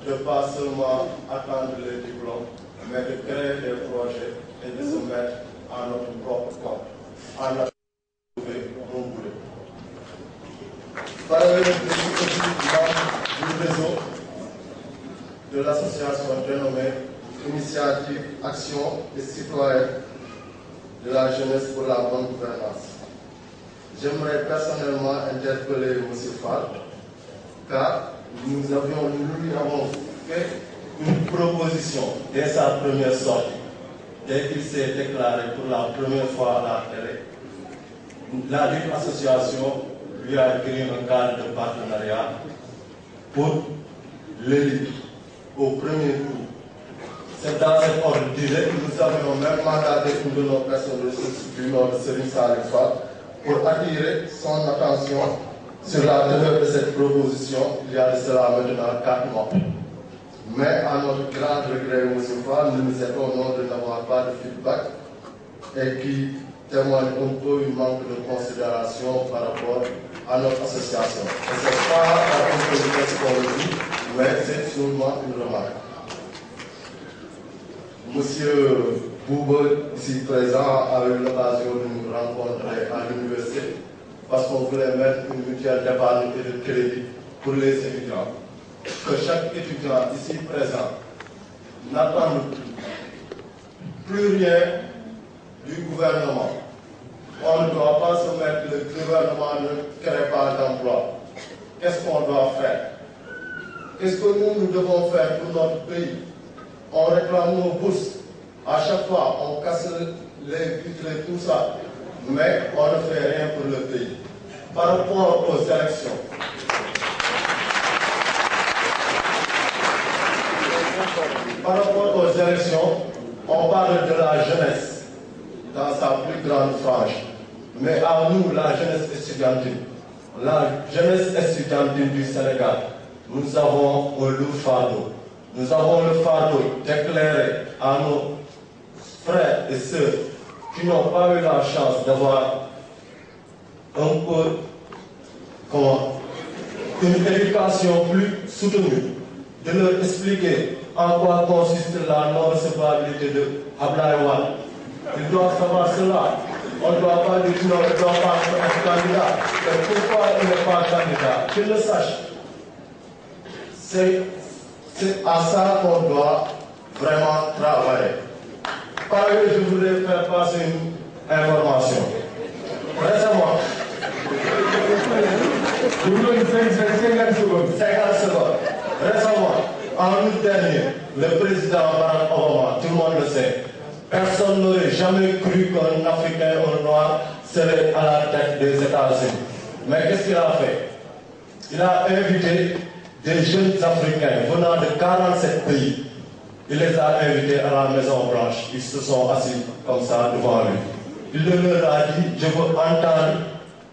de ne pas seulement attendre les diplômes, mais de créer des projets et de se mettre à notre propre compte, en attendant de trouver un boulot. Par ailleurs, je suis aussi membre du réseau de l'association dénommée Initiative, Action et Citoyenne de la jeunesse pour la bonne gouvernance. J'aimerais personnellement interpeller M. Fall, car nous lui avons fait une proposition dès sa première sortie, dès qu'il s'est déclaré pour la première fois à la télé. La dite association lui a créé un cadre de partenariat pour l'élite au premier tour. C'est dans cet ordre d'idée que nous avions même mandaté une de nos personnes ressources du nom de Serigne Salif Fall pour attirer son attention sur la teneur de cette proposition il y a de cela maintenant 4 mois. Mais à notre grand regret, M. Fall, nous nous étonnons de n'avoir pas de feedback et qui témoigne un peu du manque de considération par rapport à notre association. Et ce n'est pas à cause de ce qu'on le dit, mais c'est seulement une remarque. Monsieur Bouba, ici présent, a eu l'occasion de nous rencontrer à l'université parce qu'on voulait mettre une mutuelle d'épargne et de crédit pour les étudiants. Que chaque étudiant ici présent n'attende plus rien du gouvernement. On ne doit pas se mettre, le gouvernement ne crée pas d'emploi. Qu'est-ce qu'on doit faire? Qu'est-ce que nous devons faire pour notre pays? On réclame nos bourses. À chaque fois, on casse les vitres et tout ça. Mais on ne fait rien pour le pays. Par rapport aux élections, on parle de la jeunesse dans sa plus grande frange. Mais à nous, la jeunesse estudiantine du Sénégal, nous avons un lourd fardeau. Nous avons le fardeau d'éclairer à nos frères et sœurs qui n'ont pas eu la chance d'avoir un peu une éducation plus soutenue, de leur expliquer en quoi consiste la non-recevabilité de Abdoulaye Wade. Ils doivent savoir cela. On ne doit pas dire qu'il ne doit pas être candidat. Et pourquoi il n'est pas candidat? Qu'ils le sachent. C'est à ça qu'on doit vraiment travailler. Par ailleurs, je voulais faire passer une information. Récemment, 50 secondes. Récemment, en août dernier, le président Barack Obama, tout le monde le sait, personne n'aurait jamais cru qu'un Africain ou un Noir serait à la tête des États-Unis. Mais qu'est-ce qu'il a fait? Il a invité des jeunes Africains venant de 47 pays. Il les a invités à la Maison Blanche. Ils se sont assis comme ça devant lui. Il leur a dit, je veux entendre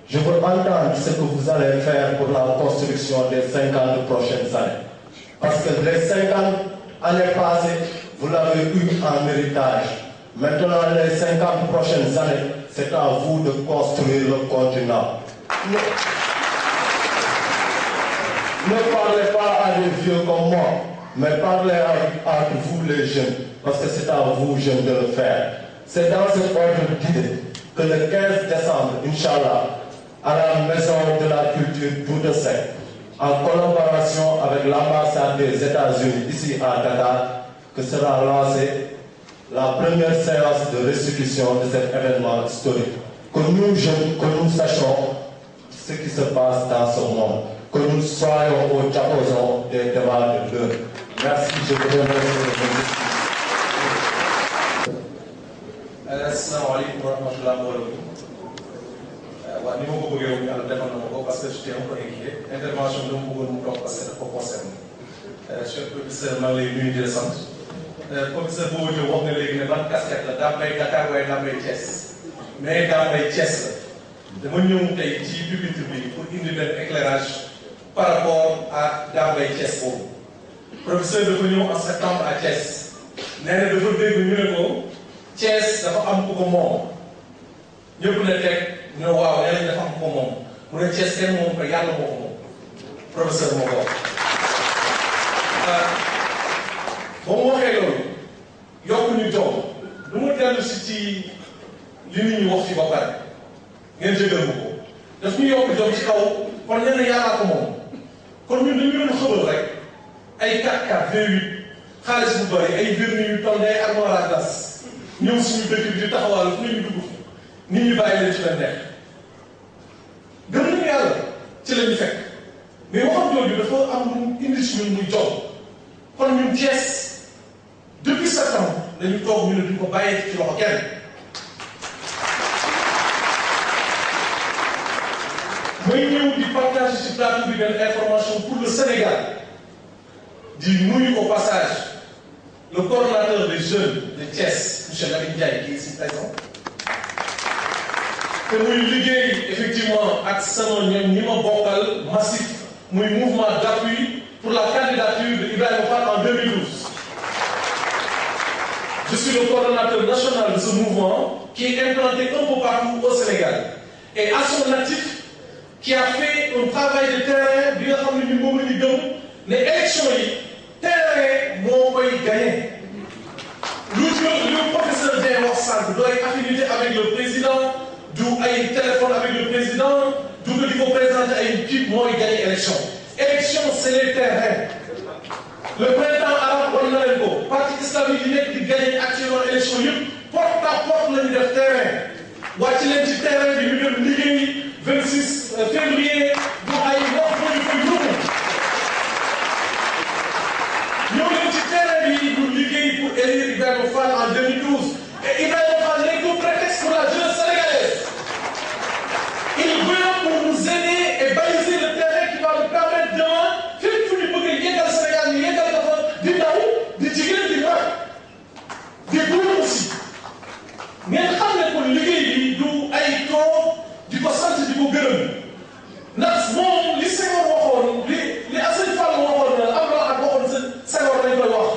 ce que vous allez faire pour la construction des 50 prochaines années. Parce que les 50 années passées, vous l'avez eu en héritage. Maintenant, les 50 prochaines années, c'est à vous de construire le continent. Ne parlez pas à des vieux comme moi, mais parlez à vous les jeunes, parce que c'est à vous jeunes de le faire. C'est dans cet ordre d'idée que le 15 décembre, Inch'Allah, à la Maison de la Culture Bouddha Seck, en collaboration avec l'ambassade des États-Unis ici à Dakar, que sera lancée la première séance de restitution de cet événement historique. Que nous jeunes, que nous sachions ce qui se passe dans ce monde. Que nous soyons au diapason des débats de l'heure. Merci, je vous remercie. asalaamaaleykum wa rahmatulah mbooloo mi waaw ni ma ko bëggee woon yàlla defal na ma ko parce que j'étais un peu inquiet intervention bi dama bëggoon mu toog parce que dafa ko concerné cher professeur maa ngi lay nuyu di la sant professeur boobu ñëw wax nga léegi ne ban casquette la daa may Dakar waaye daa may Thiès mais daa may Thiès la dama ñëw tey ci pupitre bi pour indi benn éclairage par rapport à daa may Thiès boobu professeur dafa ñëw en septembre à Thiès nee na dafa dégg ñu ne ko Thiès dafa am ku ko moom ñëpp ne teg ñu ne waaw nee nañ dafa am ku ko moom mu ne Thiès kenn moom ko yàlla moo ko moom professeur moo ko wax. ba mu waxee loolu yokk ñu jox lu mu dellu ci li nit ñi wax fi ba pare ngeen jëgal ma ko daf ñu yokk jox ci kaw kon nee na yàllaa ko moom kon ñun dañu doon xëbal rek ay 4x4 V8 xaalis bu bëri ay vernis yu toll ay armoire à glace ñëw suñu dëkk bi di taxawal fu ñu dugg nit ñi bàyyi leen ci la neex gëm nañu yàlla ci la ñu fekk mais waxam jooju dafa am lu indi si ñun muy jox kon ñun Thiès depuis septembre dañu toog ñu ne duñ ko bàyyee ci loxo kenn may ñëw di partager ci plateau bi benn information pour le Sénégal di nuyu au passage le coordonnateur des jeunes de Thiès monsieur Lamine Ndiaye qui est ici présent te muy liggéey effectivement ak sama ñoom ñi ma bokkal massif muy mouvement d'appui pour la candidature de Ibrahima Fall en 2012. Je suis le coordonnateur national de ce mouvement qui est implanté un peu partout au Sénégal et à son actif qui a fait un travail de terrain bi nga xam ne ñu moom la ñu gëm ne élection yi terrain moo koy gagné. Le professeur Dieng wax sànq doy affinité avec le président du ay téléphone avec le président du ko di ko présenter ay kii mooy gagné élection. Élection c'est les terrains. Le printemps arabe war na leen ko parti islamique yi nekk di gagné actuellement élection yëpp porte à porte la ñu def terrain wàcc leen ci terrain bi ñu dem liggéey 26 février bu ay wax ba ñu koy yóbbu ñëw leen ci terrain bi ñu liggéey pour élire Ibrahima Fall en 2012 et Ibrahima Fall n'est qu'un prétexte pour la jeunesse sénégalaise. Il vient pour nous aider et baliser le terrain qui va nous permettre demain fépp fu ñu bëgg a yeggal Sénégal ñu yeggal dafa di ndaw di jigéen di mag di góor aussi ngeen xam ne kon liggéey bi du ay toog di ko sant di ko gërëm ndax moom li Senghor waxoon li Assane Fall waxoon na am na ak waxoon Senghor lañ koy wax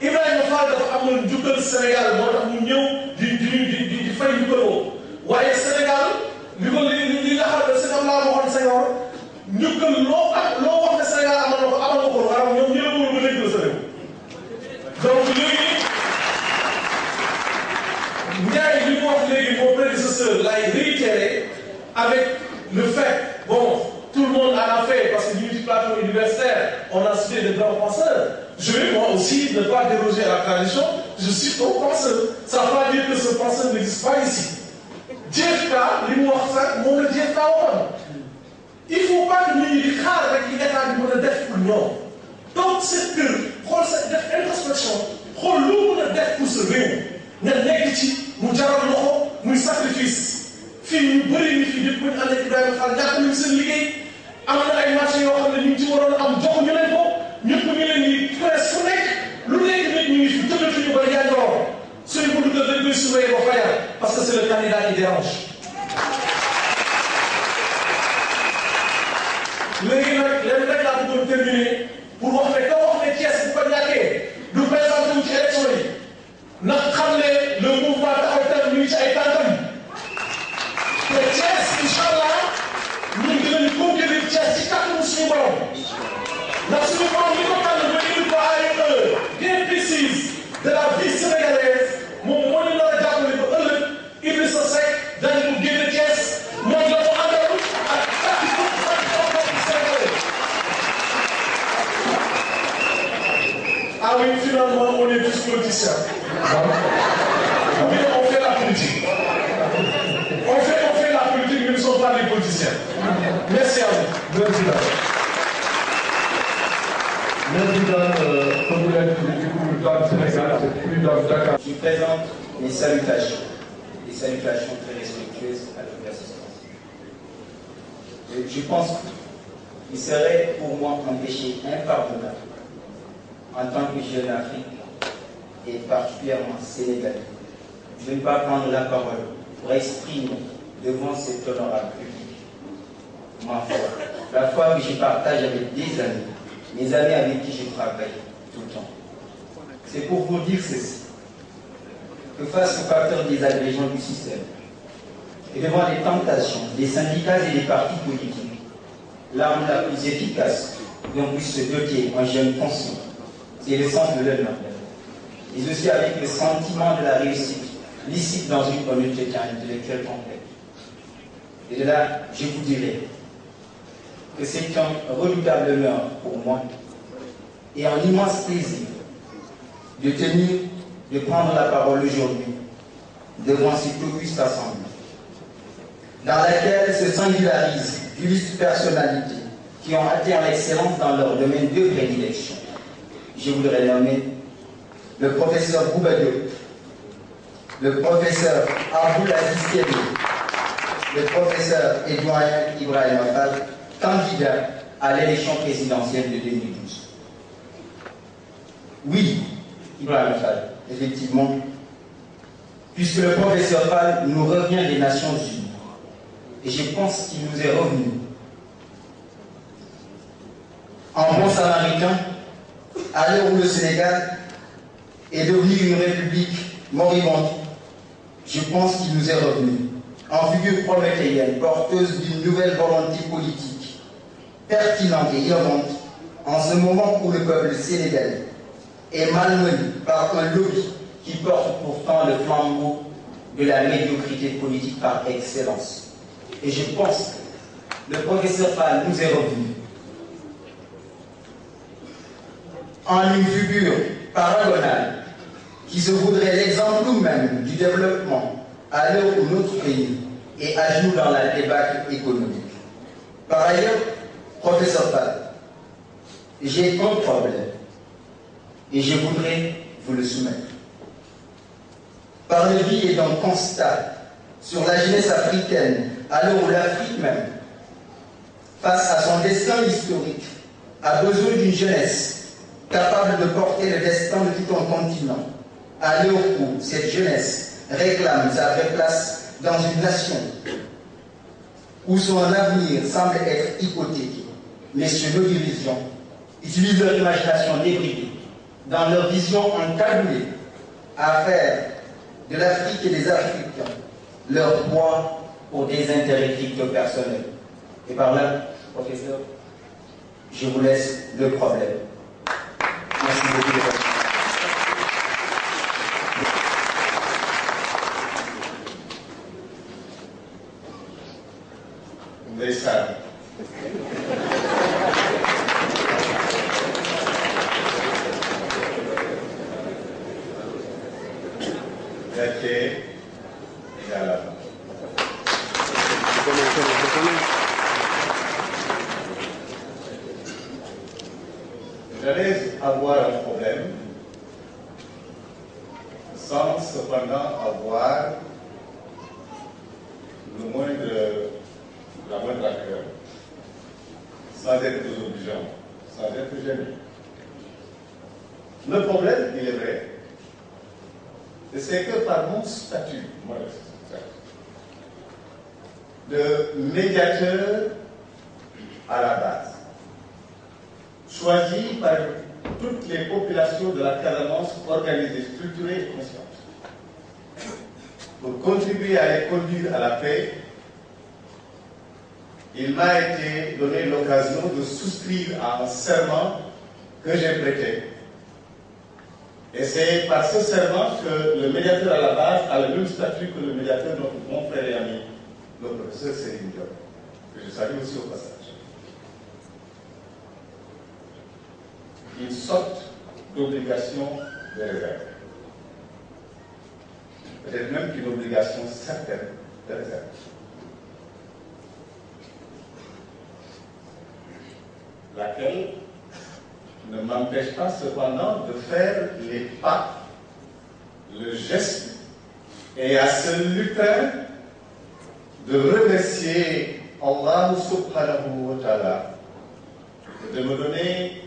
Ibrahima Fall dafa amoon njukkal Sénégal moo tax mu ñëw di fay njukkaloo waaye Sénégal li ko li nga xam ne Sénégal laa waxoon Senghor njukkal loo wax ne Sénégal amal na ko waaw ñoom ñëpp ba léegi la sa réew donc léegi Ndiaye li mu wax léegi mon prédécesseur lay réitéré avec le fait bon tout le monde en a fait parce que ñu ci plateau universitaire on a cité de grands penseurs je vais moi aussi ne pas déroger à la tradition je cite un penseur ça ne veut pas dire que ce penseur n'existe pas ici JFK li mu wax sax moom la JFK waxoon il faut pas que nit ñi di xaar rek li état bi mën a def pour ñoom donc seen kër xool sa def introspection xool loo mën a def pour sa réew nga nekk ci mu jaral la ko muy sacrifice fii ñu bëri ni fii ñëpp bu ñu ànd ak Ibrahima Fall ñàkk nañu seen liggéey am na ay marché yoo xam ne ñu ngi ci waroon am jox ñu leen ko ñëpp ñu leen di presse fu nekk lu nekk nit ñu ngi fi tëddatuñu ba yaandoor suñu ko dugal dañ koy surveiller ba fayal parce que c'est le candidat qui dérange. léegi nag léegi rek laa bëggoon terminer pour wax ne ka wax ne Thiès bu ko ñàkkee du présenté wu ci élection yi ndax xam ne le mouvement taxaw tam ñu ngi ci ay tànkam te Thiès incha allah ñun dinañu conquérir Thiès ci kàttanu suñu borom ndax suñu borom li ko tànn ba indi ko à une heure bien précise de la vie sénégalaise moom moo ñu nar a jàppale ba ëllëg Idrissa Seck dañu ko génne Thiès mooy la mu àndal ak kàttu sénégalais. Ah oui, finalement, on est tous politiciens. Mais on fait la politique. On fait la politique, mais nous ne sommes pas des politiciens. Merci à vous. Merci comme vous l'avez dit, le plan Sénégal, c'est plus dans Dakar. Je présente mes salutations. Et et salutations très respectueuses à toute l'assistance. Je pense qu'il serait pour moi un péché impardonnable en tant que jeune Afrique et particulièrement sénégalais de ne pas prendre la parole pour exprimer devant cet honorable public ma foi, la foi que je partage avec des amis, mes amis avec qui je travaille tout le temps. C'est pour vous dire ceci, que face aux facteurs désagrégeants du système et devant les tentations des syndicats et des partis politiques, l'arme la plus efficace dont puisse se doter un jeune conscient, c'est le sens de l'honneur, et aussi avec le sentiment de la réussite licite dans une honnêteté intellectuelle complète. Et de là, je vous dirai que c'est un redoutable honneur pour moi et un immense plaisir de prendre la parole aujourd'hui devant cette auguste assemblée, dans laquelle se singularisent d'illustres personnalités qui ont atteint l'excellence dans leur domaine de prédilection. Je voudrais nommer le professeur Bouba Diop, le professeur Aboul Aziz Kébé, le professeur Edouard Ibrahim Fall, candidat à l'élection présidentielle de 2012. Oui, Ibrahim Fall, effectivement, puisque le professeur Fall nous revient des Nations Unies. Et je pense qu'il nous est revenu en bon samaritain, à l'heure où le Sénégal est devenu une république moribonde. Je pense qu'il nous est revenu en figure prométhéenne, porteuse d'une nouvelle volonté politique, pertinente et innovante, en ce moment où le peuple sénégalais est malmené par un lobby qui porte pourtant le flambeau de la médiocrité politique par excellence. Et je pense que le professeur Fall nous est revenu en une figure paragonale qui se voudrait l'exemple même du développement à l'heure où notre pays est à genoux dans la débâcle économique. Par ailleurs, professeur Fall, j'ai un problème et je voudrais vous le soumettre. Par le biais d'un constat sur la jeunesse africaine, à l'heure où l'Afrique même, face à son destin historique, a besoin d'une jeunesse capable de porter le destin de tout un continent, à l'heure où cette jeunesse réclame sa vraie place dans une nation où son avenir semble être hypothéqué. Messieurs, nos dirigeants utilisent leur imagination débridée dans leur vision encagoulée à faire de l'Afrique et des Africains leur poids pour des intérêts crypto-personnels. Et par là, professeur, je vous laisse le problème. Merci beaucoup. Ndeysaan. Gâté égale à fin. J'allais avoir un problème sans cependant avoir la moindre accueil, sans être désobligeant, sans être gêné. Le problème, il est vrai, c'est que par mon statut modeste de médiateur à la base, choisi par toutes les populations de la Casamance organisées, structurées et conscientes, pour contribuer à les conduire à la paix, il m'a été donné l'occasion de souscrire à un serment que j'ai prêté. Et c'est par ce serment que le médiateur à la base a le même statut que le médiateur de notre bon frère et ami, le professeur Céline Diop, que je salue aussi au passage. Une sorte d'obligation de réserve. Peut-être même qu'une obligation certaine de réserve. Laquelle ne m'empêche pas cependant de faire les pas, le geste et à ce lutrin de remercier Allah subhanahu wa ta'ala de me donner,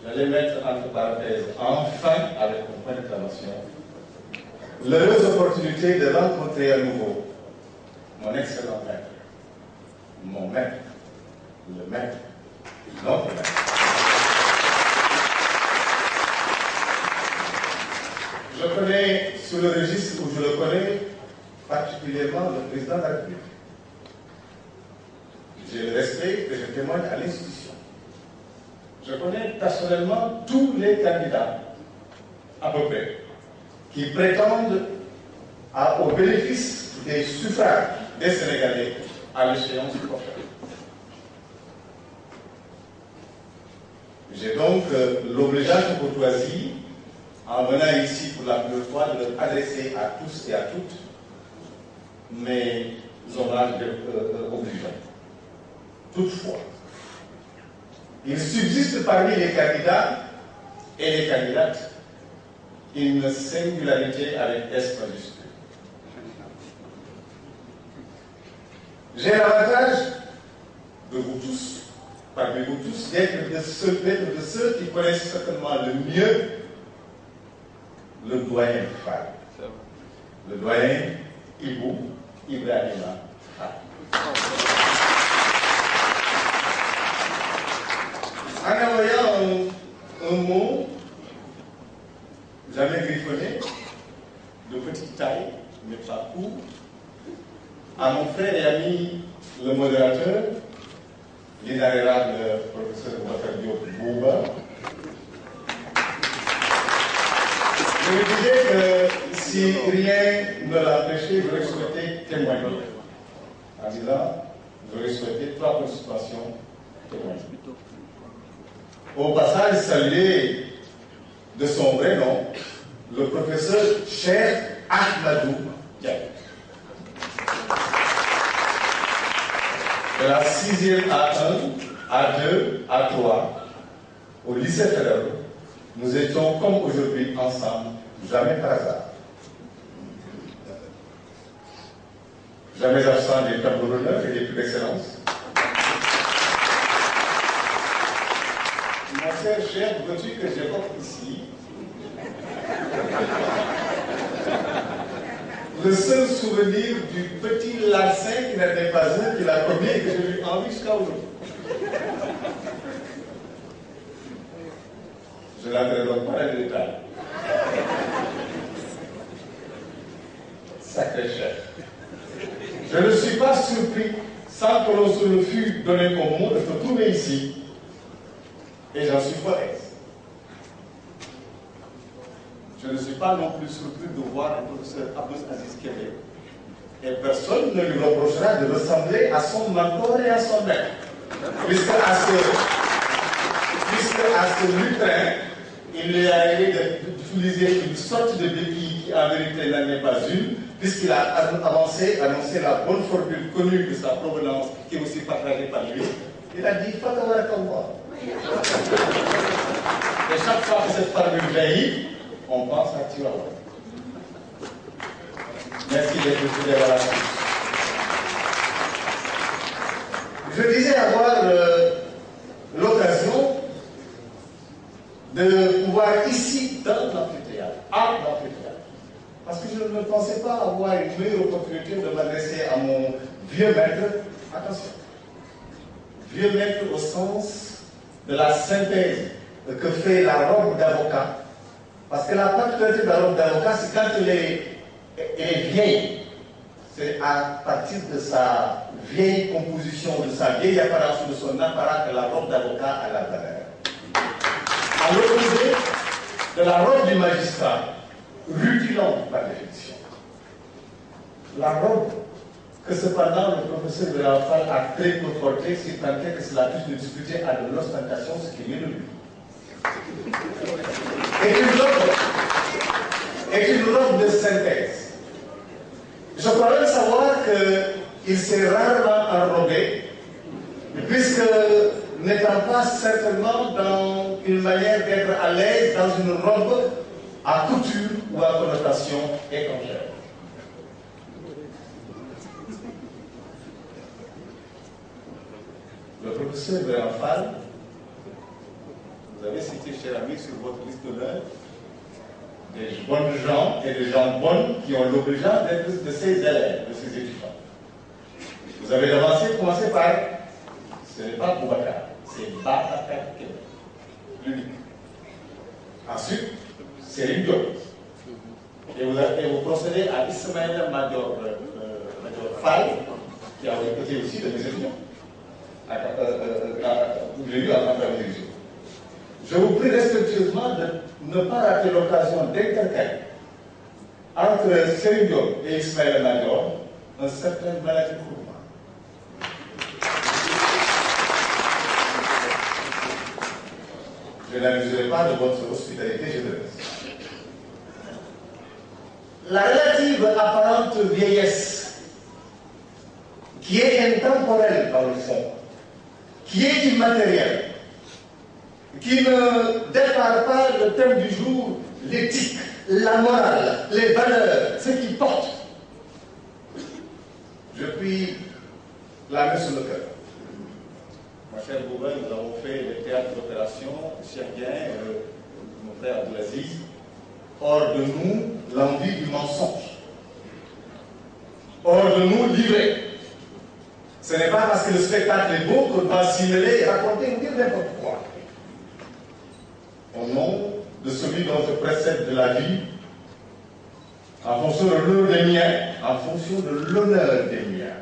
j'allais mettre entre parenthèses, enfin, avec mon point d'exclamation, l'heureuse opportunité de rencontrer à nouveau mon excellent maître, mon maître, le maître, notre maître. Je connais, sous le registre où je le connais, particulièrement le président de la République. J'ai le respect que je témoigne à l'institution. Je connais personnellement tous les candidats, à peu près, qui prétendent au bénéfice des suffrages des Sénégalais à l'échéance prochaine. J'ai donc l'obligeante courtoisie, en venant ici pour la première fois, de leur adresser à tous et à toutes mes hommages obligeants. Toutefois, il subsiste parmi les candidats et les candidates une singularité avec S majuscule. J'ai l'avantage de vous tous, parmi vous tous, d'être de ceux qui connaissent certainement le mieux le doyen Fall, le doyen Ibou Ibrahima Fall. En envoyant un mot jamais griffonné, de petite taille, mais pas court, à mon frère et ami le modérateur, l'inarrêtable professeur Boubacar Diop Bouba, je me disais que si rien ne l'empêchait, j'aurais souhaité témoigner. En disant, j'aurais souhaité 3 participations témoigner. Au passage, saluer de son vrai nom, le professeur Cheikh Ahmadou Diagne. De la 6e A1, A2, A3, au lycée fédéral, nous étions comme aujourd'hui ensemble, jamais par hasard. Jamais absent des tableaux d'honneur et des prix d'excellence. Mon cher cher, veux-tu que j'évoque ici le seul souvenir du petit larcin qui n'était pas un, qu'il a commis et que je lui envie jusqu'à aujourd'hui. Je n'entrerai donc pas dans les détails. Sacré chef. Je ne suis pas surpris, sans que l'on se le fût donné comme mot, de se trouver ici. Et j'en suis fort aise. Je ne suis pas non plus surpris de voir le professeur Abdou Aziz Kébé. Et personne ne lui reprochera de ressembler à son mentor et à son maître. Puisque à ce lutrin, il lui a aidé d'utiliser une sorte de béquille qui en vérité n'en est pas une, puisqu'il a annoncé la bonne formule connue de sa provenance, qui est aussi partagée par lui. Il a dit Fatawarakallah. Et chaque fois que cette formule jaillit, on pense à Tiwawa. Merci d'être venu à la suite. Je disais avoir l'occasion de pouvoir ici, dans l'amphithéâtre, à l'amphithéâtre, parce que je ne pensais pas avoir une meilleure opportunité de m'adresser à mon vieux maître. Attention, vieux maître au sens de la synthèse que fait la robe d'avocat. Parce que la particularité de la robe d'avocat, c'est quand elle est vieille. C'est à partir de sa vieille composition, de sa vieille apparence, de son apparat, que la robe d'avocat a la valeur. À l'opposé de la robe du magistrat, rutilante par définition. La robe que cependant le professeur de l'enfant a très peu portée, si tant est que cela puisse nous discuter à de l'ostentation, ce qui est de lui. Est une robe de synthèse. Je crois même savoir qu'il s'est rarement enrobé, puisque n'étant pas certainement dans une manière d'être à l'aise dans une robe à couture ou à connotation étrangère. le professeur Ibrahima Fall, vous avez cité, cher ami, sur votre liste d'honneur, des bonnes gens et des gens bonnes qui ont l'obligeance d'être de ses élèves, de ses étudiants. Vous avez commencé par, ce n'est pas Boubacar, c'est Babacar Kébé, l'unique. Ensuite, c'est Diop. Et vous procédez à Ismaël Major Fall, qui a été aussi de mes étudiants. J'ai eu à mes étudiants. Je vous prie respectueusement de ne pas rater l'occasion d'intercaler entre Serigne Diop et Ismaël Major un certain maladie Kourouma. Je n'abuserai pas de votre hospitalité généreuse. La relative apparente vieillesse, qui est intemporelle par le fond, qui est immatérielle, qui ne déparle pas le thème du jour, l'éthique, la morale, les valeurs, ce qui porte. Je prie la main sur le cœur. Ma chère Bouba, nous avons fait les théâtres d'opération, Cheikh Dien, mon frère Abdelaziz. Hors de nous, l'envie du mensonge. Hors de nous, l'ivraie. Ce n'est pas parce que le spectacle est beau qu'on va s'y mêler et raconter ou dire n'importe quoi. Au nom de celui dont je précède de la vie, en fonction de l'honneur des miens, en fonction de l'honneur des miens,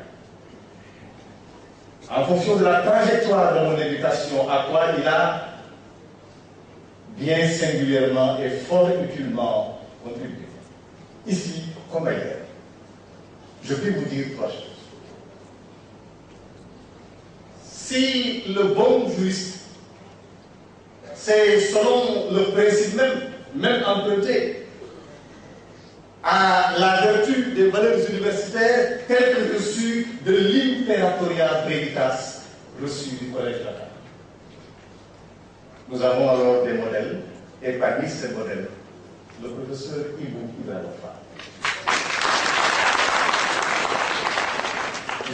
en fonction de la trajectoire de mon éducation, à quoi il a bien singulièrement et fort utilement contribué. Ici comme ailleurs. Je peux vous dire trois choses. Si le bon juriste, c'est selon le principe même emprunté à la vertu des valeurs universitaires telles que reçues de l'Imperatoria Preditas reçu du Collège Latin. Nous avons alors des modèles, et parmi ces modèles, le professeur Ibou Ibrahima Fall.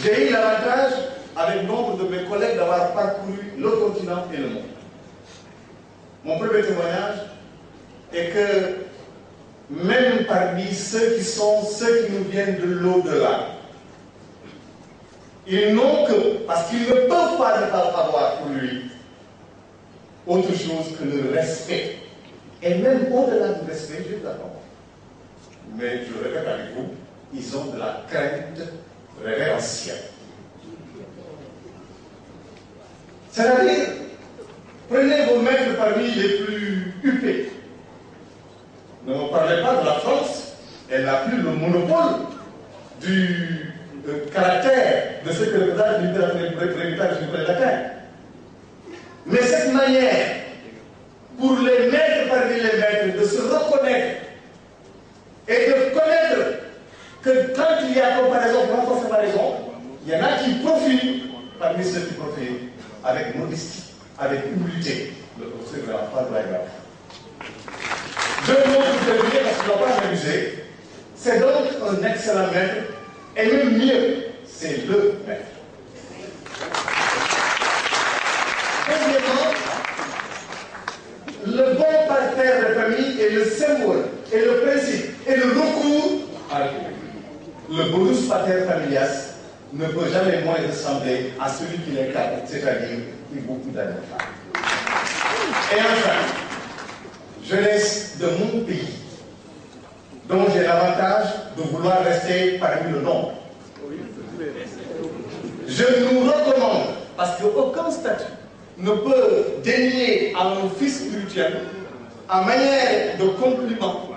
J'ai eu l'avantage, avec nombre de mes collègues, d'avoir parcouru le continent et le monde. Mon premier témoignage est que même parmi ceux qui nous viennent de l'au-delà, ils n'ont que, parce qu'ils ne peuvent pas ne pas avoir pour lui autre chose que le respect. Et même au-delà du respect, je d'accord. Mais je le répète avec vous, ils ont de la crainte révérentielle. C'est-à-dire, prenez vos maîtres parmi les plus huppés. Ne me parlez pas de la France, elle n'a plus le monopole du caractère de ce que représente l'héritage du Collège Latin. Mais cette manière, pour les maîtres parmi les maîtres, de se reconnaître et de connaître que quand il y a comparaison, pour renforcer la raison, il y en a qui profitent parmi ceux qui profitent avec modestie, avec humilité. Le professeur ne va pas de la grave. Deux mots pour terminer parce qu'il ne va pas s'amuser. C'est donc un excellent maître, et même mieux, c'est le maître. Deuxièmement, le bon parterre de famille est le symbole, et le principe, et le recours à la République. Le bonus pater familias ne peut jamais moins ressembler à celui qui l'incarne, c'est-à-dire beaucoup d'années. Et enfin, jeunesse de mon pays, dont j'ai l'avantage de vouloir rester parmi le nombre. Je nous recommande, parce qu'aucun statut ne peut dénier à un fils spirituel, en manière de compliment,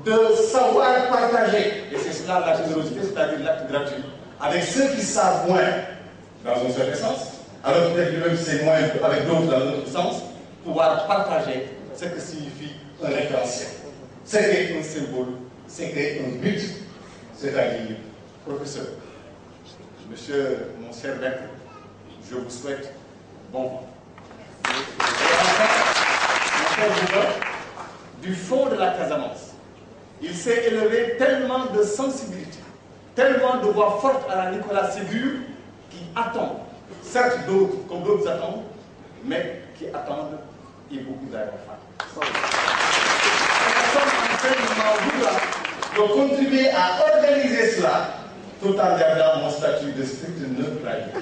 de savoir partager, et c'est cela la générosité, c'est-à-dire l'acte gratuit, avec ceux qui savent moins, dans un certain sens, alors peut-être lui-même c'est moins avec d'autres dans un autre sens, pouvoir partager ce que signifie un référentiel. C'est un symbole, c'est un but, c'est-à-dire professeur. Monsieur, mon cher maître, je vous souhaite bon vent. Et enfin, mon cher Bouba, du fond de la Casamance, il s'est élevé tellement de sensibilité, tellement de voix fortes à la Nicolas Ségur qui attend certes d'autres, comme d'autres attendent, mais qui attendent Ibou Ibrahima Fall. Nous sommes en train de contribuer à organiser cela tout en gardant mon statut de strict neutralité.